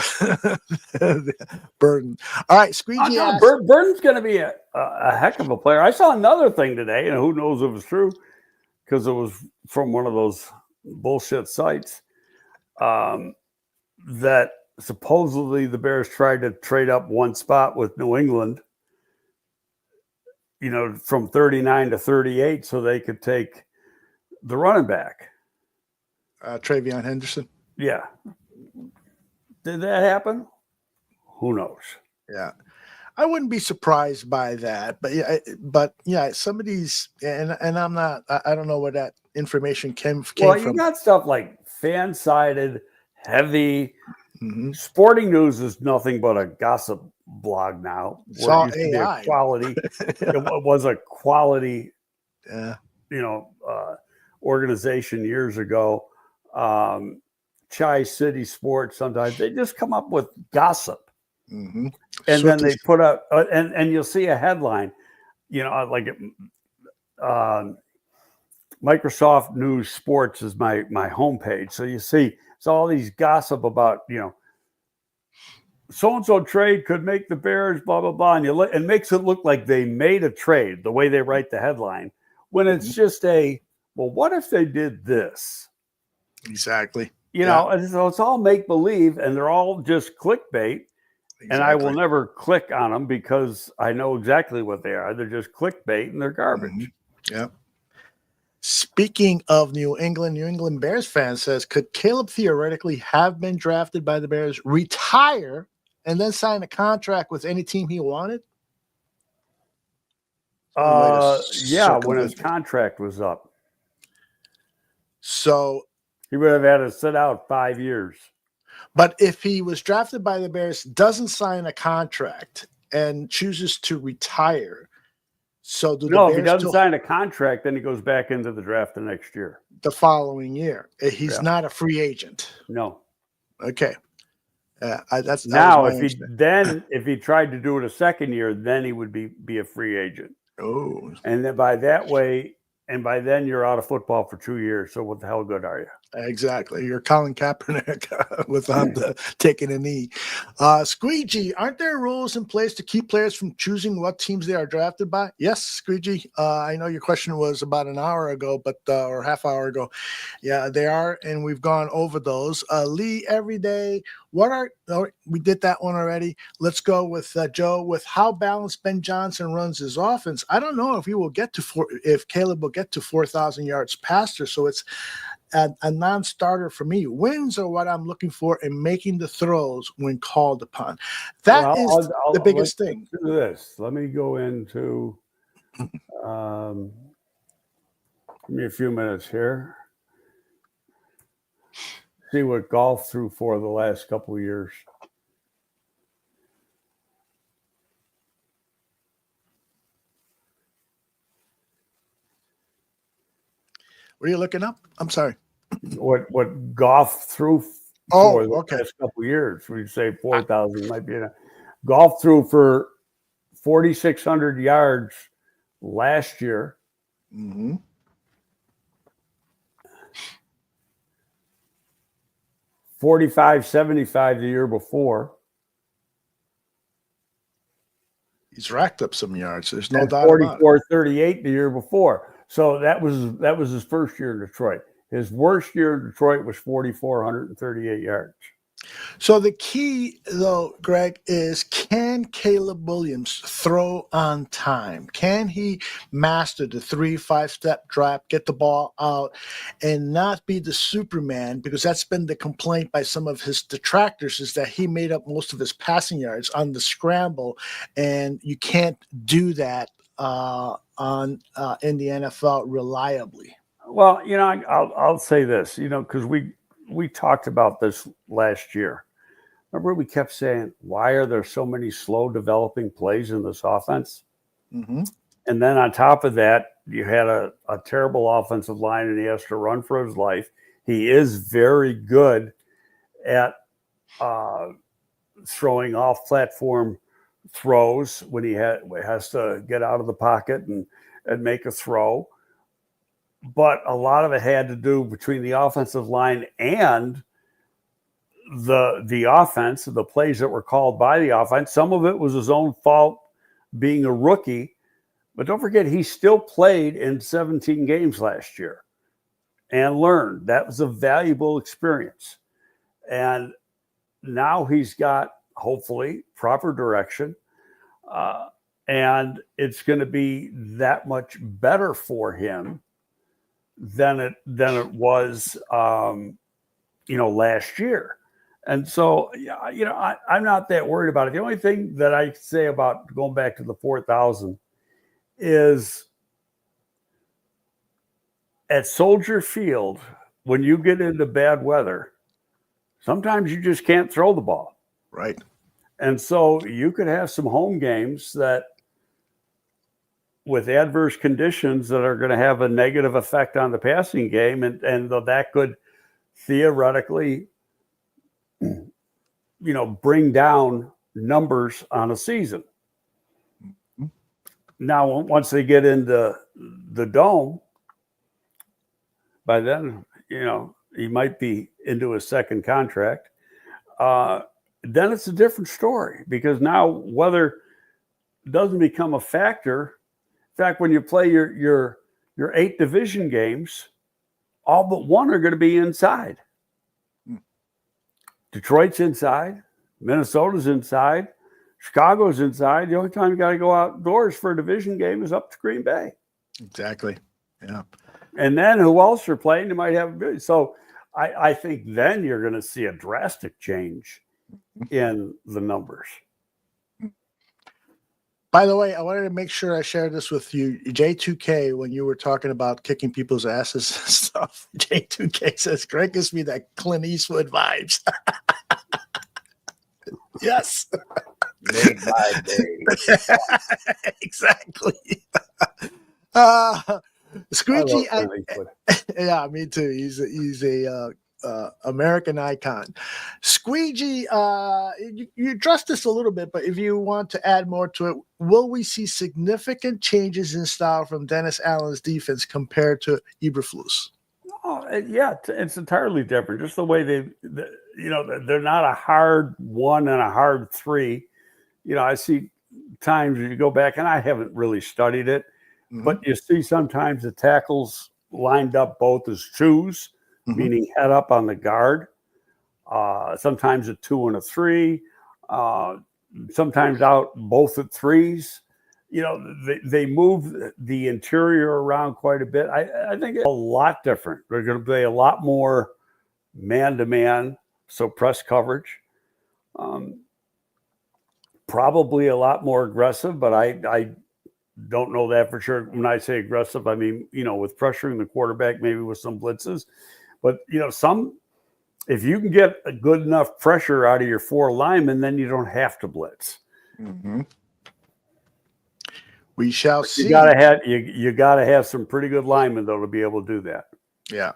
Burden. All right, Screechy asks,
Burden's going to be a heck of a player. I saw another thing today, and who knows if it was true, because it was from one of those bullshit sites, that supposedly the Bears tried to trade up one spot with New England, from 39 to 38 so they could take the running back.
Travion Henderson.
Yeah. Did that happen? Who knows?
Yeah. I wouldn't be surprised by that, but some of these, and I'm not, I don't know where that information came
Well,
from.
you got stuff like fan-sided, heavy.
Mm-hmm.
Sporting News is nothing but a gossip blog now.
It's all
it used to be
AI.
a quality. It was a quality, organization years ago. Chai City Sports, sometimes they just come up with gossip.
Mm-hmm.
And then they put up, and you'll see a headline, like Microsoft News Sports is my homepage. So you see, it's all these gossip about, so-and-so trade could make the Bears, blah, blah, blah. And it makes it look like they made a trade, the way they write the headline, when it's just what if they did this?
Exactly.
And so it's all make-believe, and they're all just clickbait. And I will never click on them because I know exactly what they are. They're just clickbait and they're garbage.
Mm-hmm. Yeah. Speaking of New England Bears fan says, could Caleb theoretically have been drafted by the Bears, retire, and then sign a contract with any team he wanted?
When his contract was up.
So
he would have had to sit out 5 years.
But if he was drafted by the Bears, doesn't sign a contract, and chooses to retire,
if he doesn't sign a contract, then he goes back into the draft the next year.
The following year. He's not a free agent.
No.
Okay.
If he tried to do it a second year, then he would be a free agent.
Oh.
And then by then you're out of football for 2 years. So what the hell good are you?
Exactly. You're Colin Kaepernick without taking a knee. Squeegee, aren't there rules in place to keep players from choosing what teams they are drafted by? Yes, Squeegee. I know your question was about an hour ago, or half hour ago. Yeah, they are, and we've gone over those. Lee, every day. We did that one already. Let's go with Joe. With how balanced Ben Johnson runs his offense, I don't know if if Caleb will get to 4,000 yards passer. So it's a non-starter for me. Wins are what I'm looking for in making the throws when called upon. That is the biggest thing.
Do this. Let me go into. Give me a few minutes here. See what golf threw for the last couple of years.
What are you looking up? I'm sorry.
What golf threw for the last couple of years? We'd say 4,000 might be enough. Golf threw for 4,600 yards last year.
Mm-hmm.
4,575 the year before.
He's racked up some yards. There's no doubt about it.
44-38 the year before. So that was his first year in Detroit. His worst year in Detroit was 4,438 yards.
So the key, though, Greg, is can Caleb Williams throw on time? Can he master the 3-5-step drop, get the ball out, and not be the Superman? Because that's been the complaint by some of his detractors, is that he made up most of his passing yards on the scramble, and you can't do that in the NFL reliably.
Well, I'll say this, because we talked about this last year. Remember, we kept saying, why are there so many slow developing plays in this offense?
Mm-hmm.
And then on top of that, you had a terrible offensive line, and he has to run for his life. He is very good at throwing off platform throws when he has to get out of the pocket and make a throw. But a lot of it had to do between the offensive line and the offense, the plays that were called by the offense. Some of it was his own fault being a rookie. But don't forget, he still played in 17 games last year and learned. That was a valuable experience. And now he's got, hopefully, proper direction. And it's going to be that much better for him than it was, last year. And so, I'm not that worried about it. The only thing that I say about going back to the 4,000 is at Soldier Field, when you get into bad weather, sometimes you just can't throw the ball.
Right.
And so you could have some home games that with adverse conditions that are going to have a negative effect on the passing game. And that could theoretically, bring down numbers on a season. Now, once they get into the dome, by then, he might be into his second contract. Then it's a different story, because now weather doesn't become a factor. In fact, when you play your 8 division games, all but one are going to be inside. Detroit's inside, Minnesota's inside, Chicago's inside. The only time you got to go outdoors for a division game is up to Green Bay.
Exactly. Yeah.
And then who else are playing? You might have so. I think then you're going to see a drastic change in the numbers.
By the way, I wanted to make sure I shared this with you. J2K, when you were talking about kicking people's asses and stuff, J2K says, Greg gives me that Clint Eastwood vibes. Yes.
Made my day.
Exactly. Squeegee, yeah, me too. He's a American icon. Squeegee, you addressed this a little bit, but if you want to add more to it, will we see significant changes in style from Dennis Allen's defense compared to Eberflus?
Oh, yeah, it's entirely different. Just the way they're not a hard 1 and a hard 3. I see times you go back, and I haven't really studied it, but you see sometimes the tackles lined up both as 2s, meaning head up on the guard. Sometimes a 2 and a 3. Sometimes out both at 3s. They move the interior around quite a bit. I think it's a lot different. They're going to be a lot more man-to-man, so press coverage. Probably a lot more aggressive, but I don't know that for sure. When I say aggressive, I mean, with pressuring the quarterback, maybe with some blitzes. But, if you can get a good enough pressure out of your 4 linemen, then you don't have to blitz.
We shall see.
You gotta have some pretty good linemen, though, to be able to do that.
Yeah.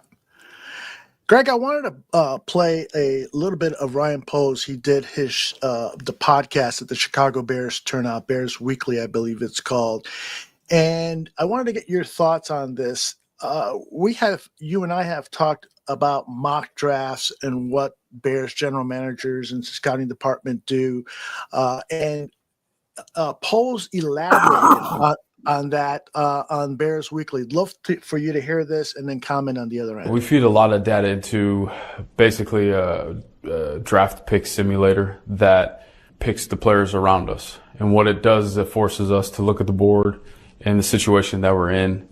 Greg, I wanted to play a little bit of Ryan Poe's. He did his the podcast at the Chicago Bears Turnout, Bears Weekly, I believe it's called. And I wanted to get your thoughts on this. You and I have talked about mock drafts and what Bears general managers and scouting department do. And Poe's elaborated on that on Bears Weekly. Love for you to hear this and then comment on the other end.
We feed a lot of data into basically a draft pick simulator that picks the players around us. And what it does is it forces us to look at the board and the situation that we're in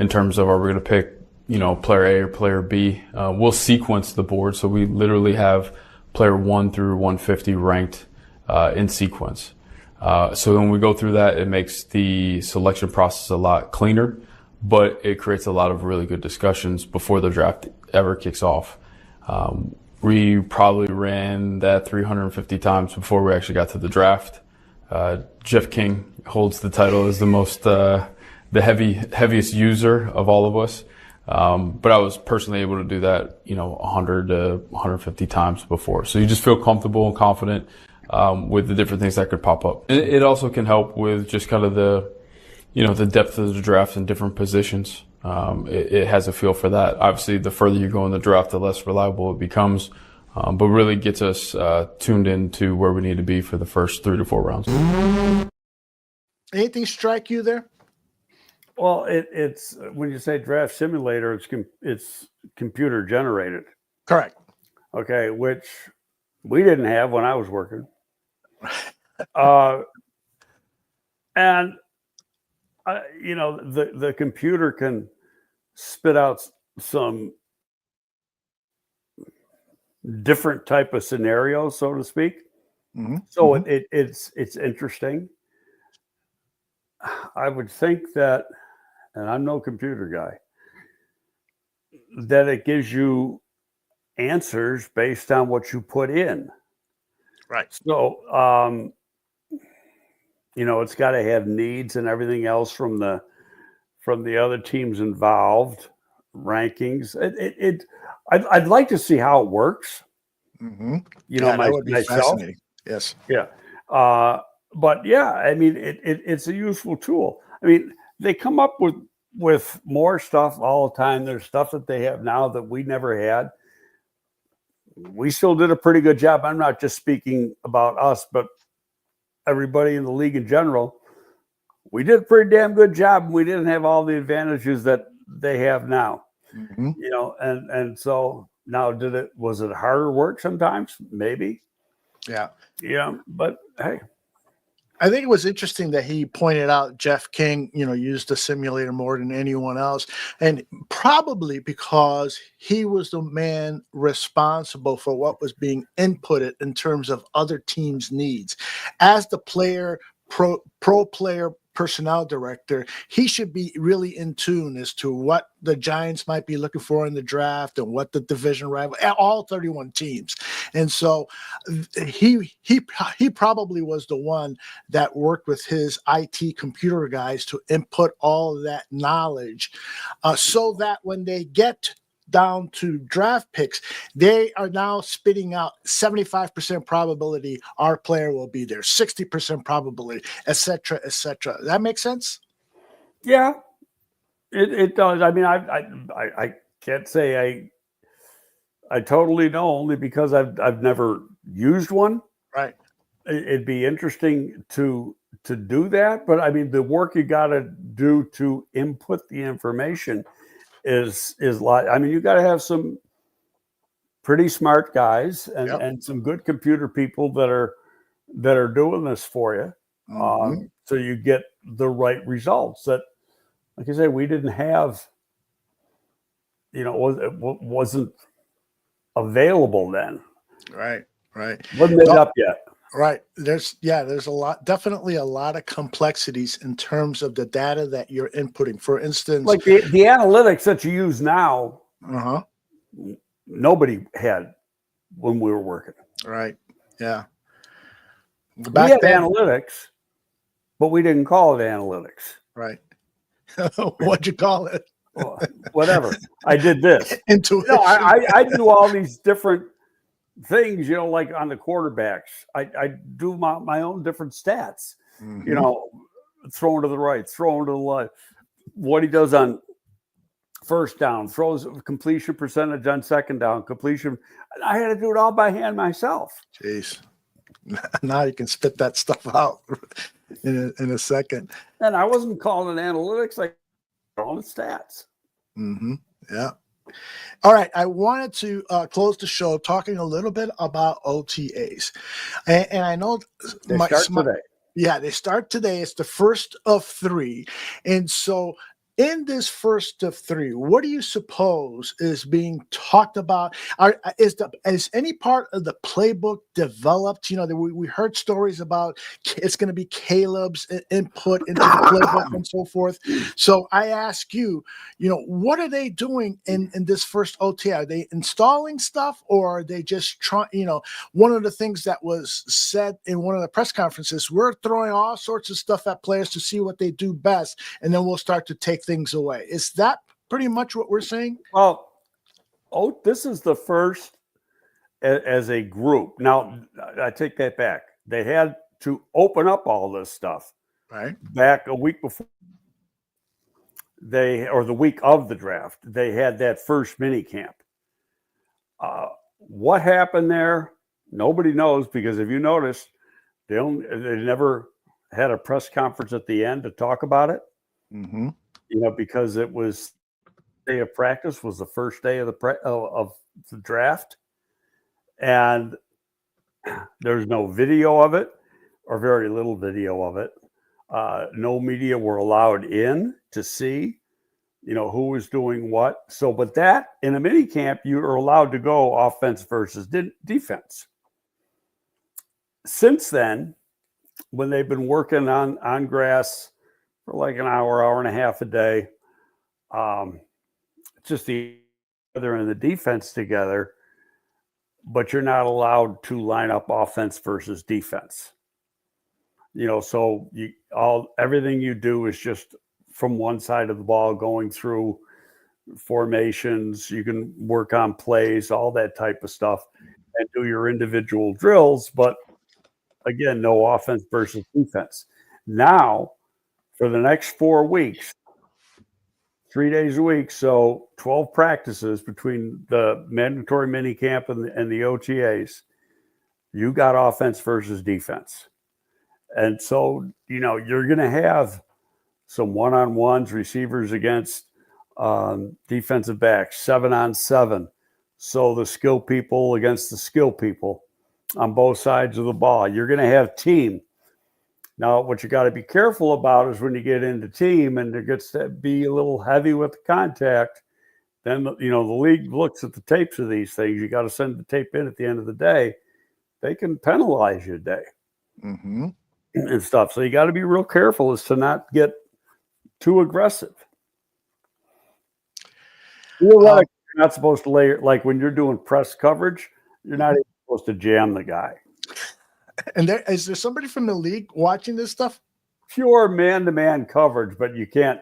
terms of, are we going to pick, player A or player B? We'll sequence the board. So we literally have player 1 through 150 ranked in sequence. So when we go through that, it makes the selection process a lot cleaner, but it creates a lot of really good discussions before the draft ever kicks off. We probably ran that 350 times before we actually got to the draft. Jeff King holds the title as the heaviest user of all of us. But I was personally able to do that, 100 to 150 times before. So you just feel comfortable and confident with the different things that could pop up. It also can help with just kind of the depth of the draft in different positions. It has a feel for that. Obviously, the further you go in the draft, the less reliable it becomes, but really gets us tuned into where we need to be for the first 3 to 4 rounds.
Anything strike you there?
Well, it's when you say draft simulator, it's computer generated.
Correct.
Okay, which We didn't have when I was working. And the computer can spit out some different type of scenarios, so to speak.
Mm-hmm.
So it's interesting. I would think that, and I'm no computer guy, that it gives you answers based on what you put in.
Right.
So, it's got to have needs and everything else from the other teams involved, rankings. I'd like to see how it works.
Mm-hmm.
That would be myself.
Fascinating. Yes.
Yeah. But yeah, I mean, it's a useful tool. I mean, they come up with more stuff all the time. There's stuff that they have now that we never had. We still did a pretty good job. I'm not just speaking about us, but everybody in the league in general. We did a pretty damn good job. We didn't have all the advantages that they have now.
Mm-hmm.
And so now was it harder work sometimes? Maybe.
Yeah.
Yeah. But hey.
I think it was interesting that he pointed out Jeff King, used the simulator more than anyone else. And probably because he was the man responsible for what was being inputted in terms of other teams' needs. As the pro player personnel director, he should be really in tune as to what the Giants might be looking for in the draft and what the division rival, all 31 teams. And so he probably was the one that worked with his IT computer guys to input all of that knowledge so that when they get down to draft picks, they are now spitting out 75% probability our player will be there, 60% probability, et cetera, et cetera. That makes sense?
Yeah, it does. I mean, I can't say I totally know, only because I've never used one.
Right.
It'd be interesting to do that, but I mean, the work you got to do to input the information is like, I mean, you got to have some pretty smart guys and some good computer people that are doing this for you.
Mm-hmm.
So you get the right results that, like I say, we didn't have, it wasn't available then.
Right.
Wasn't made up yet.
Right. There's definitely a lot of complexities in terms of the data that you're inputting. For instance,
like the analytics that you use now, nobody had when we were working.
Right. Yeah.
We had analytics, but we didn't call it analytics.
Right. What'd you call it?
Well, whatever. I did this.
Intuition.
No, I do all these different things, like on the quarterbacks. I do my own different stats, throwing to the right, throwing to the left, what he does on first down, throws completion percentage on second down, completion. I had to do it all by hand myself.
Jeez. Now you can spit that stuff out in a second.
And I wasn't calling it analytics, like calling it stats.
Mm-hmm. Yeah. All right. I wanted to close the show talking a little bit about OTAs. And I know
they start today.
Yeah, they start today. It's the first of 3. And so in this first of 3, what do you suppose is being talked about? Is any part of the playbook developed? We heard stories about it's going to be Caleb's input into the playbook and so forth. So I ask you, what are they doing in this first OTA? Are they installing stuff, or are they just trying? One of the things that was said in one of the press conferences, we're throwing all sorts of stuff at players to see what they do best, and then we'll start to take things away. Is that pretty much what we're saying?
Well, this is the first as a group. Now, I take that back. They had to open up all this stuff back a week before or the week of the draft. They had that first mini camp. What happened there? Nobody knows, because if you notice, they never had a press conference at the end to talk about it.
Mm-hmm.
Because it was day of practice was the first day of the draft, and There's no video of it, or very little video of it. No media were allowed in to see, who was doing what. So, but that in a mini camp, you are allowed to go offense versus defense. Since then, when they've been working on grass for like an hour and a half a day, just the other and the defense together, but you're not allowed to line up offense versus defense. So everything you do is just from one side of the ball, going through formations. You can work on plays, all that type of stuff, and do your individual drills. But again, no offense versus defense. Now, for the next 4 weeks, 3 days a week, so 12 practices between the mandatory mini camp and the OTAs, you got offense versus defense. And so, you're going to have some one-on-ones, receivers against defensive backs, 7-on-7. So the skill people against the skill people on both sides of the ball. You're going to have team. Now, what you got to be careful about is when you get into team and it gets to be a little heavy with the contact, then, the league looks at the tapes of these things. You got to send the tape in at the end of the day. They can penalize you a day.
Mm-hmm.
And stuff. So you got to be real careful as to not get too aggressive. You're not supposed to lay, like when you're doing press coverage, you're not even supposed to jam the guy.
And is there somebody from the league watching this stuff?
Pure man-to-man coverage, but you can't,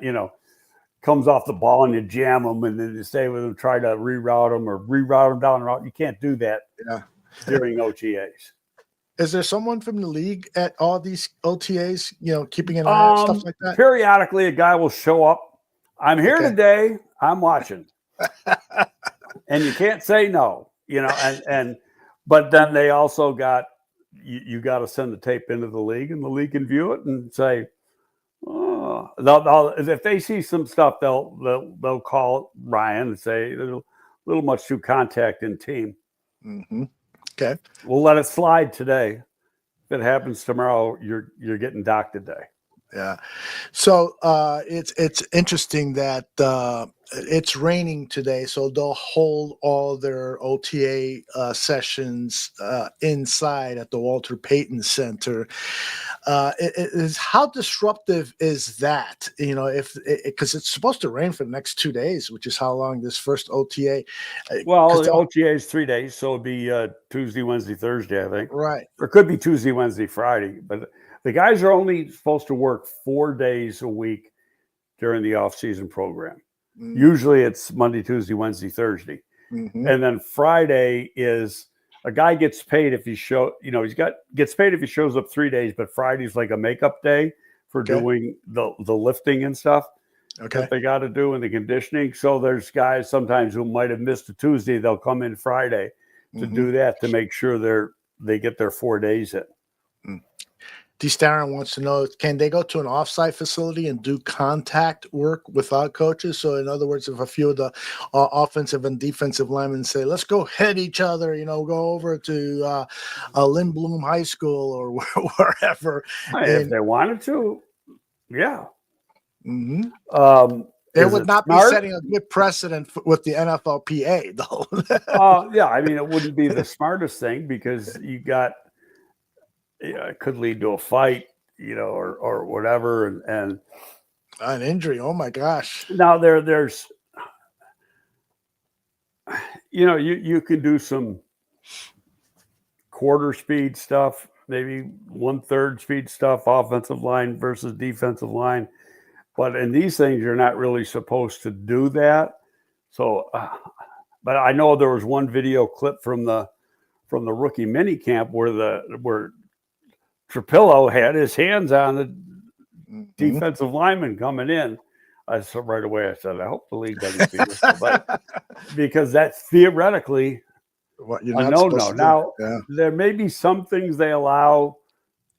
comes off the ball and you jam them and then you stay with them, try to reroute them or reroute them down the route. You can't do that during OTAs.
Is there someone from the league at all these OTAs, keeping an eye on stuff like that?
Periodically, a guy will show up. I'm here today. I'm watching. And you can't say no, but then they also got, you got to send the tape into the league and the league can view it and say, oh, if they see some stuff, they'll call Ryan and say, there's a little much too contact in team.
Mm-hmm. Okay.
We'll let it slide today. If it happens tomorrow, you're getting docked today.
Yeah. So it's interesting that it's raining today, so they'll hold all their OTA sessions inside at the Walter Payton Center. How disruptive is that? Because it's supposed to rain for the next 2 days, which is how long this first OTA.
Well, the OTA is 3 days, so it'd be Tuesday, Wednesday, Thursday, I think.
Right.
Or it could be Tuesday, Wednesday, Friday, but the guys are only supposed to work 4 days a week during the off-season program. Mm-hmm. Usually it's Monday, Tuesday, Wednesday, Thursday. Mm-hmm. And then Friday is a guy gets paid if he gets paid if he shows up 3 days, but Friday's like a makeup day for doing the lifting and stuff that they got to do in the conditioning. So there's guys sometimes who might have missed a Tuesday. They'll come in Friday to do that to make sure they get their 4 days in.
D. Starren wants to know, can they go to an offsite facility and do contact work without coaches? So in other words, if a few of the offensive and defensive linemen say, let's go head each other, go over to Lindblom High School or wherever.
If they wanted to, yeah.
Mm-hmm. It would not be setting a good precedent with the NFLPA, though.
Yeah, I mean, it wouldn't be the smartest thing because you got – it could lead to a fight, or whatever, and
an injury. Oh my gosh!
Now there's, you can do some quarter speed stuff, maybe 1/3 speed stuff, offensive line versus defensive line, but in these things you're not really supposed to do that. So, but I know there was one video clip from the rookie mini camp where Trapillo had his hands on the defensive lineman coming in. I said right away, I hope the league doesn't see this, but because that's theoretically
what you're
a
not
no. Now, there may be some things they allow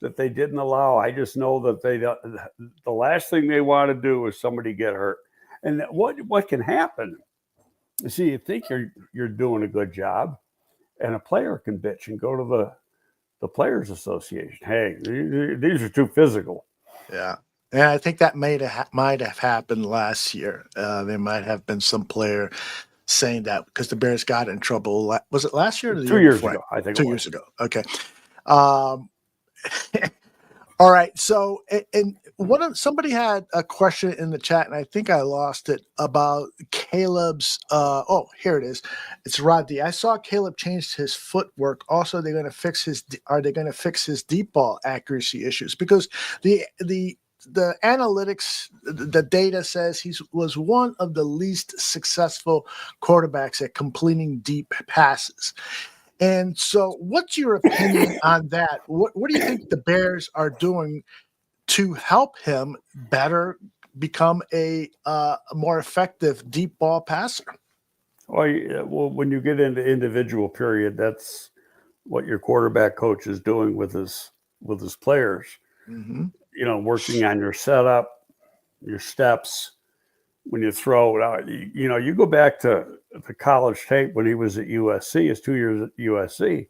that they didn't allow. I just know that the last thing they want to do is somebody get hurt. And what can happen? See, you think you're doing a good job, and a player can bitch and go to the Players Association. Hey, these are too physical.
Yeah. And I think that might have happened last year. There might have been some player saying that because the Bears got in trouble. Was it last year or the
2
year
years
before?
ago, I think.
2 years ago. Okay. All right. So, and somebody had a question in the chat, and I think I lost it about Caleb's. Oh, here it is. It's Rodney. I saw Caleb changed his footwork. Also, are they going to fix his deep ball accuracy issues? Because the analytics, the data says he was one of the least successful quarterbacks at completing deep passes. And so, what's your opinion on that? What do you think the Bears are doing to help him better become a more effective deep ball passer?
Well, when you get into individual period, that's what your quarterback coach is doing with his players.
Mm-hmm.
You know, working on your setup, your steps. When you throw it out, you go back to the college tape when he was at USC, his 2 years at USC.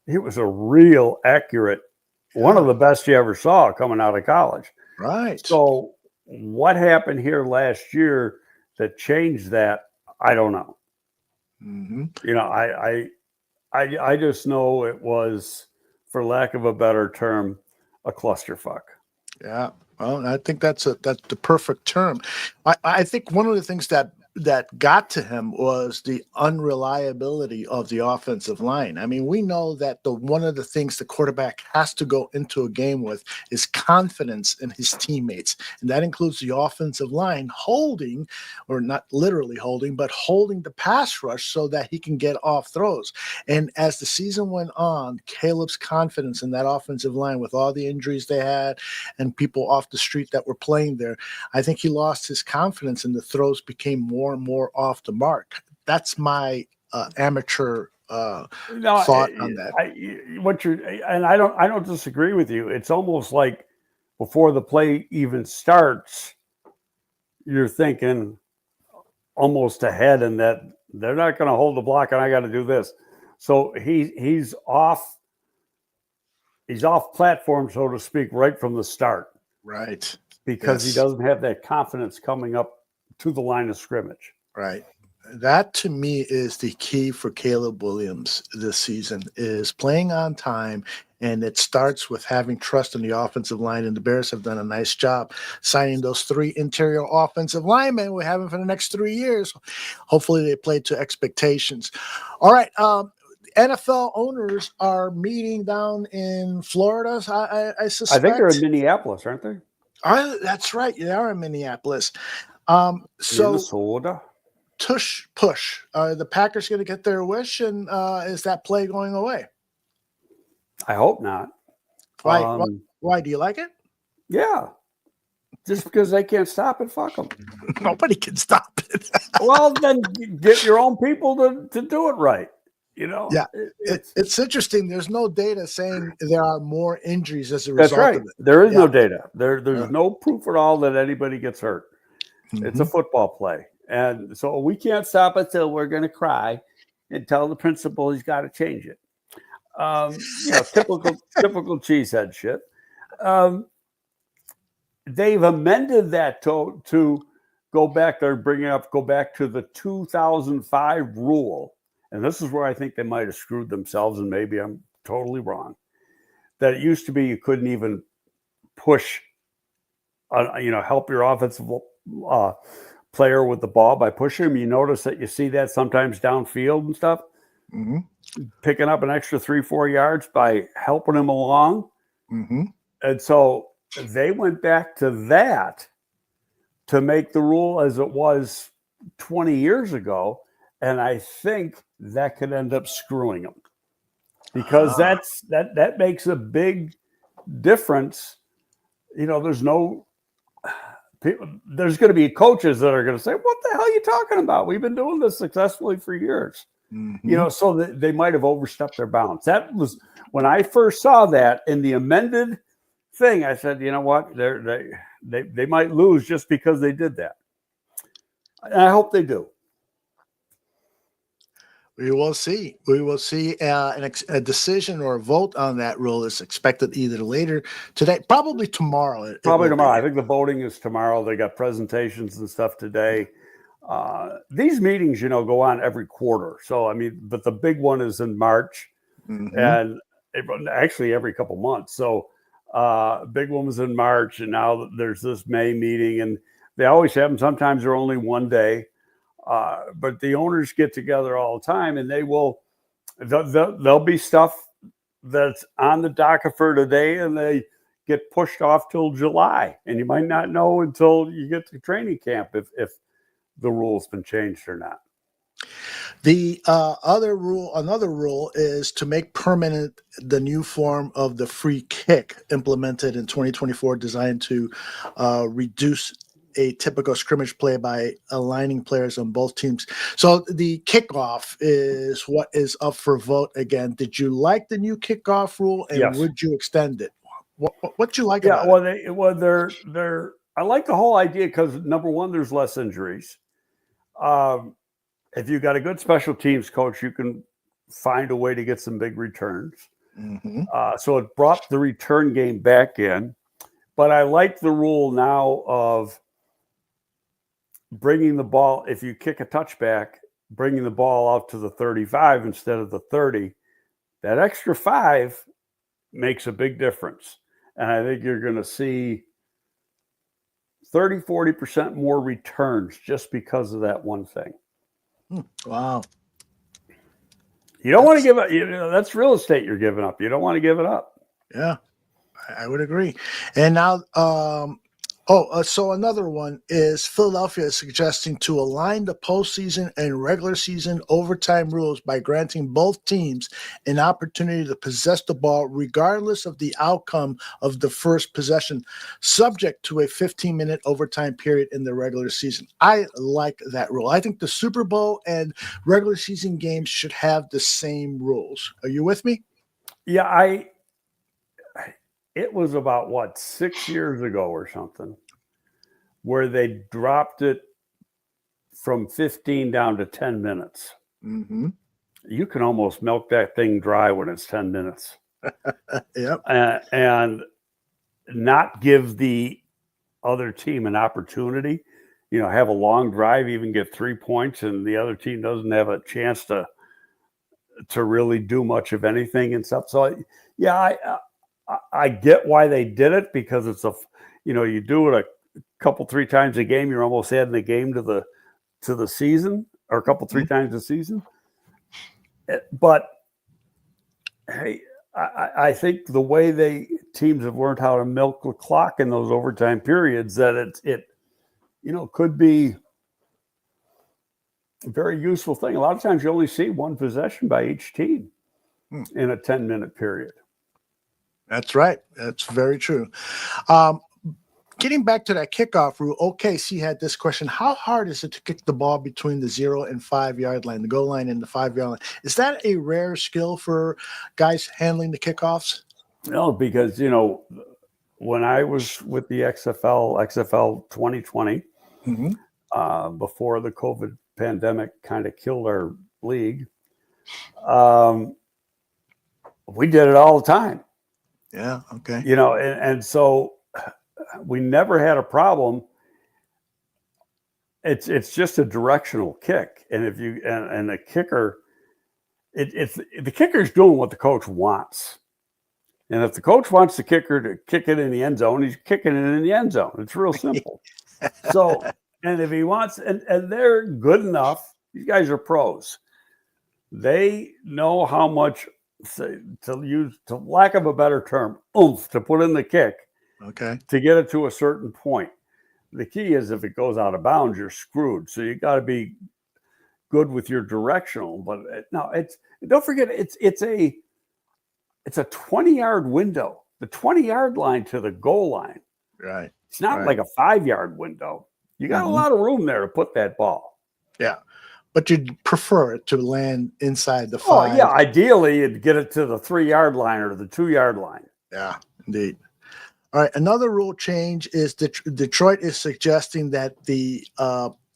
It was a real accurate, one of the best you ever saw coming out of college.
Right.
So what happened here last year that changed that? I don't know.
Mm-hmm.
You know, I just know it was, for lack of a better term, a clusterfuck.
Yeah. Well, I think that's the perfect term. I think one of the things that got to him was the unreliability of the offensive line. I mean, we know that one of the things the quarterback has to go into a game with is confidence in his teammates. And that includes the offensive line holding, or not literally holding, but holding the pass rush so that he can get off throws. And as the season went on, Caleb's confidence in that offensive line, with all the injuries they had and people off the street that were playing there, I think he lost his confidence and the throws became more and more off the mark. That's my amateur thought on that.
I don't disagree with you. It's almost like before the play even starts, you're thinking almost ahead, and that they're not going to hold the block, and I got to do this. So he's off platform, so to speak, right from the start.
Right.
Because he doesn't have that confidence coming up to the line of scrimmage.
Right. That to me is the key for Caleb Williams this season, is playing on time. And it starts with having trust in the offensive line. And the Bears have done a nice job signing those 3 interior offensive linemen we have them for the next 3 years. Hopefully they play to expectations. All right. NFL owners are meeting down in Florida. I suspect.
I think they're in Minneapolis, aren't they?
That's right. They are in Minneapolis.
So Minnesota.
Tush push. Are the Packers going to get their wish, and is that play going away?
I hope not.
Why? Why do you like it?
Yeah, just because they can't stop it. Fuck them.
Nobody can stop it.
Well, then get your own people to do it right. You know.
Yeah, it's interesting. There's no data saying there are more injuries as a result.
That's right.
Of it.
There is no data. There's no proof at all that anybody gets hurt.
Mm-hmm.
It's a football play. And so we can't stop it till we're going to cry and tell the principal he's got to change it. Typical cheesehead shit. They've amended that to go back. They're go back to the 2005 rule. And this is where I think they might have screwed themselves, and maybe I'm totally wrong. That it used to be you couldn't even push, help your offensive player with the ball by pushing him. You notice that you see that sometimes downfield and stuff, picking up an extra 3-4 yards by helping him along.
Mm-hmm.
And so they went back to that to make the rule as it was 20 years ago. And I think that could end up screwing them, because that makes a big difference. There's going to be coaches that are going to say, "What the hell are you talking about? We've been doing this successfully for years."
Mm-hmm.
So they might have overstepped their bounds. That was when I first saw that in the amended thing. I said, "You know what? They might lose just because they did that." And I hope they do.
We will see. We will see. A decision or a vote on that rule is expected either later today, probably tomorrow.
Probably
will
tomorrow.
be.
I think the voting is tomorrow. They got presentations and stuff today. These meetings, go on every quarter. So, I mean, but the big one is in March, and actually every couple months. So, big one was in March, and now there's this May meeting, and they always have them. Sometimes they're only one day. But the owners get together all the time, and there'll be stuff that's on the docket for today, and they get pushed off till July, and you might not know until you get to training camp if the rule's been changed or not.
The another rule is to make permanent the new form of the free kick implemented in 2024, designed to reduce a typical scrimmage play by aligning players on both teams. So the kickoff is what is up for vote again. Did you like the new kickoff rule, and
Yes.
would you extend it? What you like
Yeah,
about it?
they're. I like the whole idea because number one, there's less injuries. If you got a good special teams coach, you can find a way to get some big returns. So it brought the return game back in. But I like the rule now of bringing the ball, if you kick a touchback, bringing the ball out to the 35 instead of the 30. That extra 5 makes a big difference. And I think you're going to see 30-40% more returns just because of that one thing.
Wow.
You don't want to give up. That's real estate you're giving up. You don't want to give it up.
Yeah, I would agree. And now, so another one is Philadelphia is suggesting to align the postseason and regular season overtime rules by granting both teams an opportunity to possess the ball regardless of the outcome of the first possession, subject to a 15-minute overtime period in the regular season. I like that rule. I think the Super Bowl and regular season games should have the same rules. Are you with me?
Yeah, it was about 6 years ago or something where they dropped it from 15 down to 10 minutes. You can almost milk that thing dry when it's 10 minutes.
Yep.
And not give the other team an opportunity, have a long drive, even get 3 points, and the other team doesn't have a chance to really do much of anything and stuff. So, yeah, I get why they did it, because it's you do it a couple, 3 times a game, you're almost adding the game to the season, or a couple, 3 times a season. But hey, I think the way teams have learned how to milk the clock in those overtime periods, that it could be a very useful thing. A lot of times you only see one possession by each team in a 10-minute period.
That's right. That's very true. Getting back to that kickoff rule, OKC had this question: how hard is it to kick the ball between the 0 and 5 yard line, the goal line and the 5 yard line? Is that a rare skill for guys handling the kickoffs?
No, because, when I was with the XFL 2020, before the COVID pandemic kind of killed our league, we did it all the time.
Yeah. Okay.
And so we never had a problem. It's just a directional kick. And if you, and the kicker, the kicker's doing what the coach wants. And if the coach wants the kicker to kick it in the end zone, he's kicking it in the end zone. It's real simple. So, and if he wants, and they're good enough, these guys are pros. They know how much, to use, to lack of a better term, oomph to put in the kick.
Okay.
To get it to a certain point. The key is if it goes out of bounds, you're screwed. So you got to be good with your directional. But don't forget, it's a 20-yard window. The 20-yard line to the goal line.
Right.
It's not like a 5-yard window. You got a lot of room there to put that ball.
Yeah. But you'd prefer it to land inside the 5.
Oh, yeah. Ideally, you'd get it to the 3-yard line or the 2-yard line.
Yeah, indeed. All right. Another rule change is Detroit is suggesting that the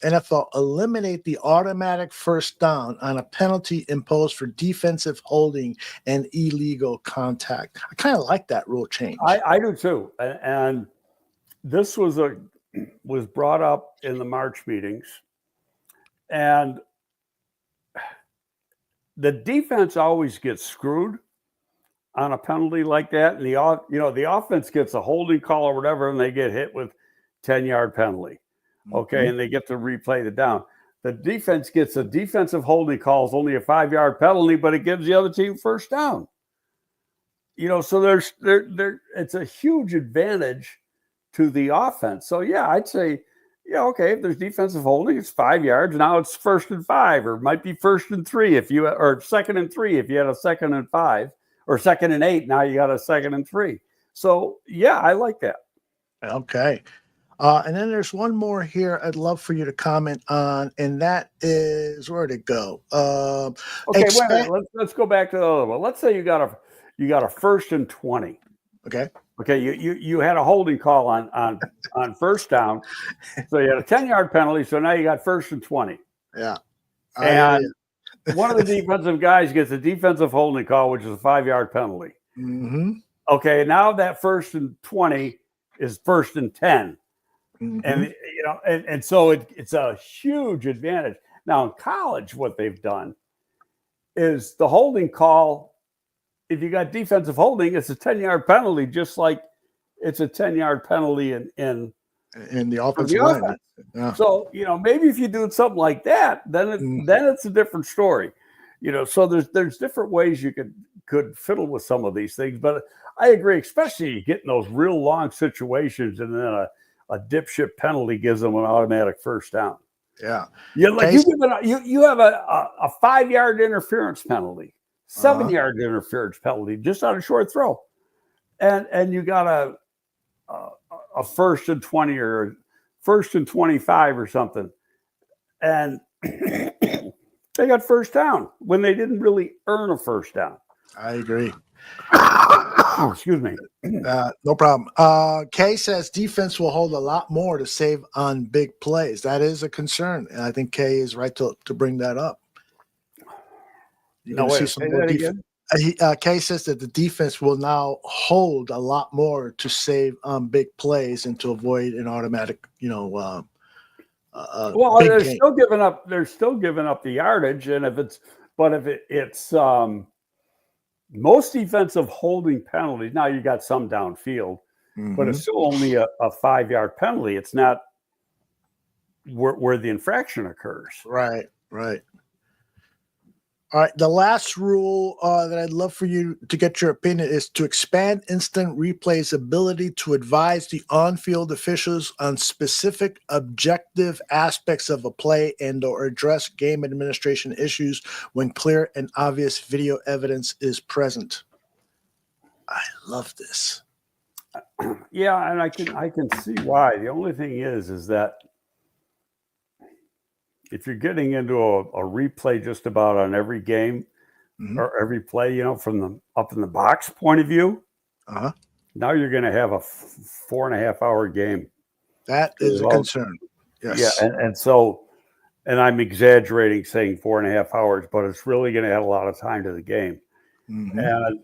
NFL eliminate the automatic first down on a penalty imposed for defensive holding and illegal contact. I kind of like that rule change.
I do too. And this was brought up in the March meetings. And the defense always gets screwed on a penalty like that. And the offense gets a holding call or whatever, and they get hit with 10-yard penalty. Okay, and they get to replay the down. The defense gets a defensive holding call, is only a 5-yard penalty, but it gives the other team first down. So there's it's a huge advantage to the offense. So yeah, I'd say, okay, if there's defensive holding, it's 5 yards. Now it's 1st and 5, or it might be 1st and 3 or 2nd and 3 if you had a 2nd and 5, or 2nd and 8. Now you got a 2nd and 3. So yeah, I like that.
Okay. And then there's one more here I'd love for you to comment on, and that is, where'd it go?
Okay, wait a minute. Let's go back to the other one. Let's say you got a 1st and 20.
Okay.
Okay, you had a holding call on first down, so you had a 10-yard penalty. So now you got 1st and 20.
Yeah.
And one of the defensive guys gets a defensive holding call, which is a 5-yard penalty.
Mm-hmm.
Okay, now that 1st and 20 is 1st and 10.
Mm-hmm.
And so it's a huge advantage. Now in college, what they've done is the holding call. If you got defensive holding, it's a 10-yard penalty, just like it's a 10-yard penalty in
the offensive line. Yeah.
So maybe if you do something like that, then it's a different story. So there's different ways you could fiddle with some of these things. But I agree, especially getting those real long situations, and then a dipshit penalty gives them an automatic first down.
Yeah.
You have a 5-yard interference penalty, 7-yard interference penalty just on a short throw, and you got a 1st and 20 or 1st and 25 or something, and they got first down when they didn't really earn a first down.
I agree.
Excuse me.
No problem. Kay says defense will hold a lot more to save on big plays. That is a concern, and I think Kay is right to bring that up. You're going to see some more defense. Kay says that the defense will now hold a lot more to save on big plays and to avoid an automatic, well,
they're still giving up. They're still giving up the yardage, and if it's most defensive holding penalties. Now you got some downfield, but it's still only a 5-yard penalty. It's not where the infraction occurs.
Right. All right. The last rule that I'd love for you to get your opinion is to expand instant replay's ability to advise the on-field officials on specific objective aspects of a play and or address game administration issues when clear and obvious video evidence is present. I love this.
Yeah, and I can see why. The only thing is that if you're getting into a replay just about on every game or every play, from the up in the box point of view, now you're going to have a 4.5-hour game.
That is a concern. Yes.
Yeah, and I'm exaggerating saying 4.5 hours, but it's really going to add a lot of time to the game. And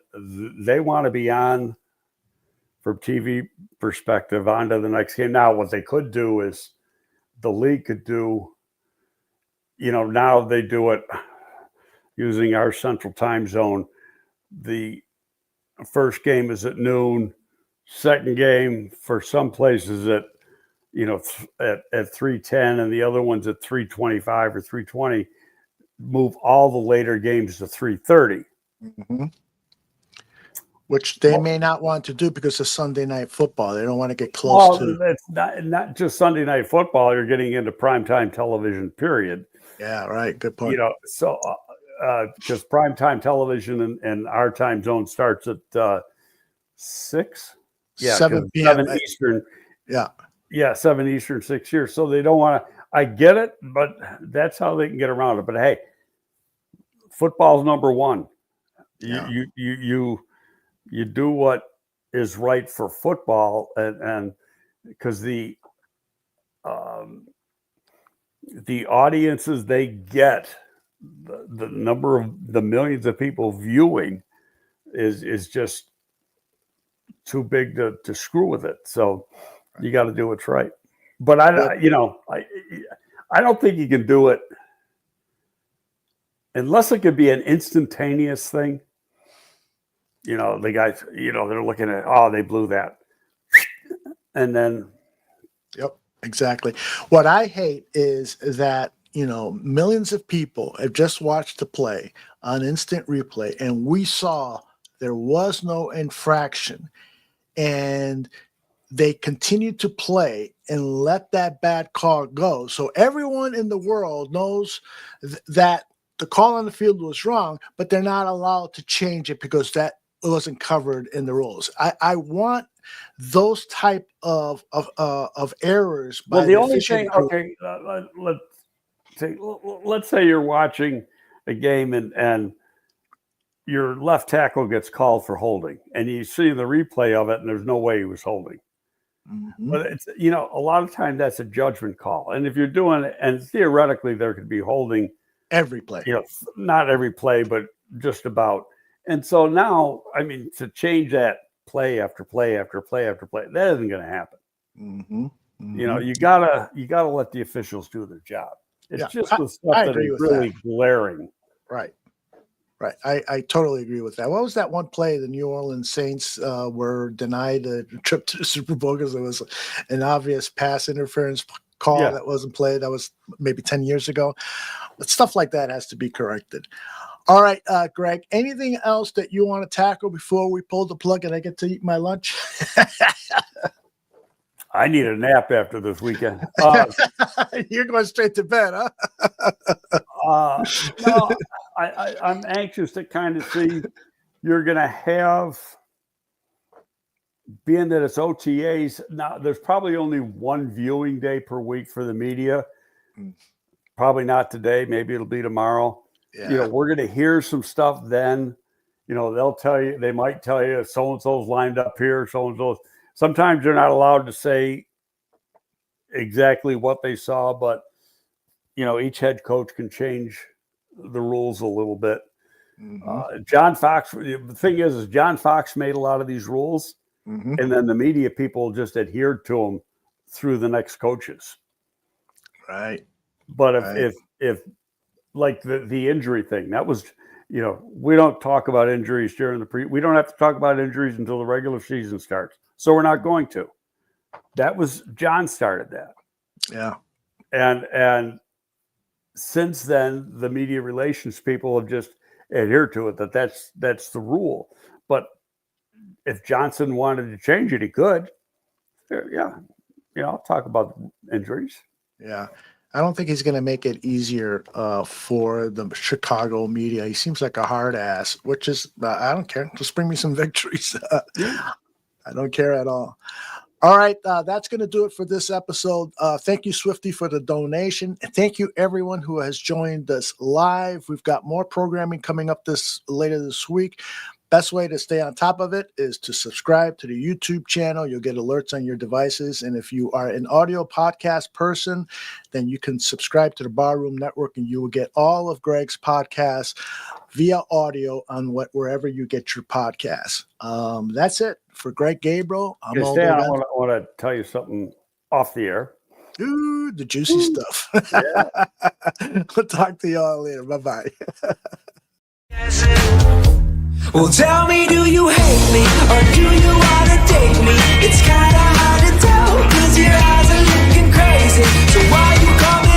they want to be on, from TV perspective, on to the next game. Now, what they could do is the league could do, now they do it using our central time zone. The first game is at noon, second game for some places at 3:10, and the other one's at 3:25 or 3:20. Move all the later games to 3:30.
Which they may not want to do because of Sunday night football. They don't want to get close to.
It's not just Sunday night football. You're getting into primetime television, period.
Yeah, right. Good point.
So because primetime television and our time zone starts at 6. Yeah,
7 p.m.
7 Eastern.
Yeah,
7 Eastern, 6 here. So they don't want to. I get it, but that's how they can get around it. But hey, football's number one. You do what is right for football, and because the the audiences they get, the number of the millions of people viewing is just too big to screw with it. So you got to do what's right. But I don't think you can do it unless it could be an instantaneous thing. The guys, they're looking at, they blew that. And then.
Yep, exactly. What I hate is that, millions of people have just watched the play on instant replay, and we saw there was no infraction, and they continued to play and let that bad call go. So everyone in the world knows that the call on the field was wrong, but they're not allowed to change it because that wasn't covered in the rules. I want those type of errors.
Well, the only thing, let's say you're watching a game and your left tackle gets called for holding, and you see the replay of it, and there's no way he was holding.
Mm-hmm.
But it's a lot of times that's a judgment call, and if you're doing it, and theoretically there could be holding
every play.
Not every play, but just about. And so now, to change that play after play after play after play, that isn't going to happen.
Mm-hmm. Mm-hmm.
You gotta let the officials do their job. It's just the stuff that is really glaring.
Right. I totally agree with that. What was that one play the New Orleans Saints were denied a trip to the Super Bowl because there was an obvious pass interference call that wasn't played? That was maybe 10 years ago. But stuff like that has to be corrected. All right, Greg, anything else that you want to tackle before we pull the plug and I get to eat my lunch?
I need a nap after this weekend.
You're going straight to bed, huh?
No, I'm anxious to kind of see. You're going to have, being that it's OTAs, now there's probably only one viewing day per week for the media. Probably not today. Maybe it'll be tomorrow. Yeah. We're going to hear some stuff then. They'll tell you, they might tell you so-and-so's lined up here, so-and-so's. Sometimes they're not allowed to say exactly what they saw, but, each head coach can change the rules a little bit. Mm-hmm. John Fox, the thing is John Fox made a lot of these rules, and then the media people just adhered to them through the next coaches.
Right.
But if like the injury thing, that was, we don't talk about injuries during we don't have to talk about injuries until the regular season starts. So we're not going to. That was John started that.
Yeah.
And since then, the media relations people have just adhered to it, that's the rule. But if Johnson wanted to change it, he could. Yeah. I'll talk about injuries.
Yeah. I don't think he's going to make it easier for the Chicago media. He seems like a hard ass, which is, I don't care. Just bring me some victories. I don't care at all. All right. That's going to do it for this episode. Thank you, Swifty, for the donation. And thank you, everyone who has joined us live. We've got more programming coming up later this week. Best way to stay on top of it is to subscribe to the YouTube channel. You'll get alerts on your devices. And if you are an audio podcast person, then you can subscribe to the Barroom Network and you will get all of Greg's podcasts via audio on wherever you get your podcasts. That's it for Greg Gabriel.
I want to tell you something off the air.
Ooh, the juicy stuff. We'll talk to y'all later. Bye-bye.
Well, tell me, do you hate me or do you want to date me? It's kind of hard to tell 'cause your eyes are looking crazy. So why you call me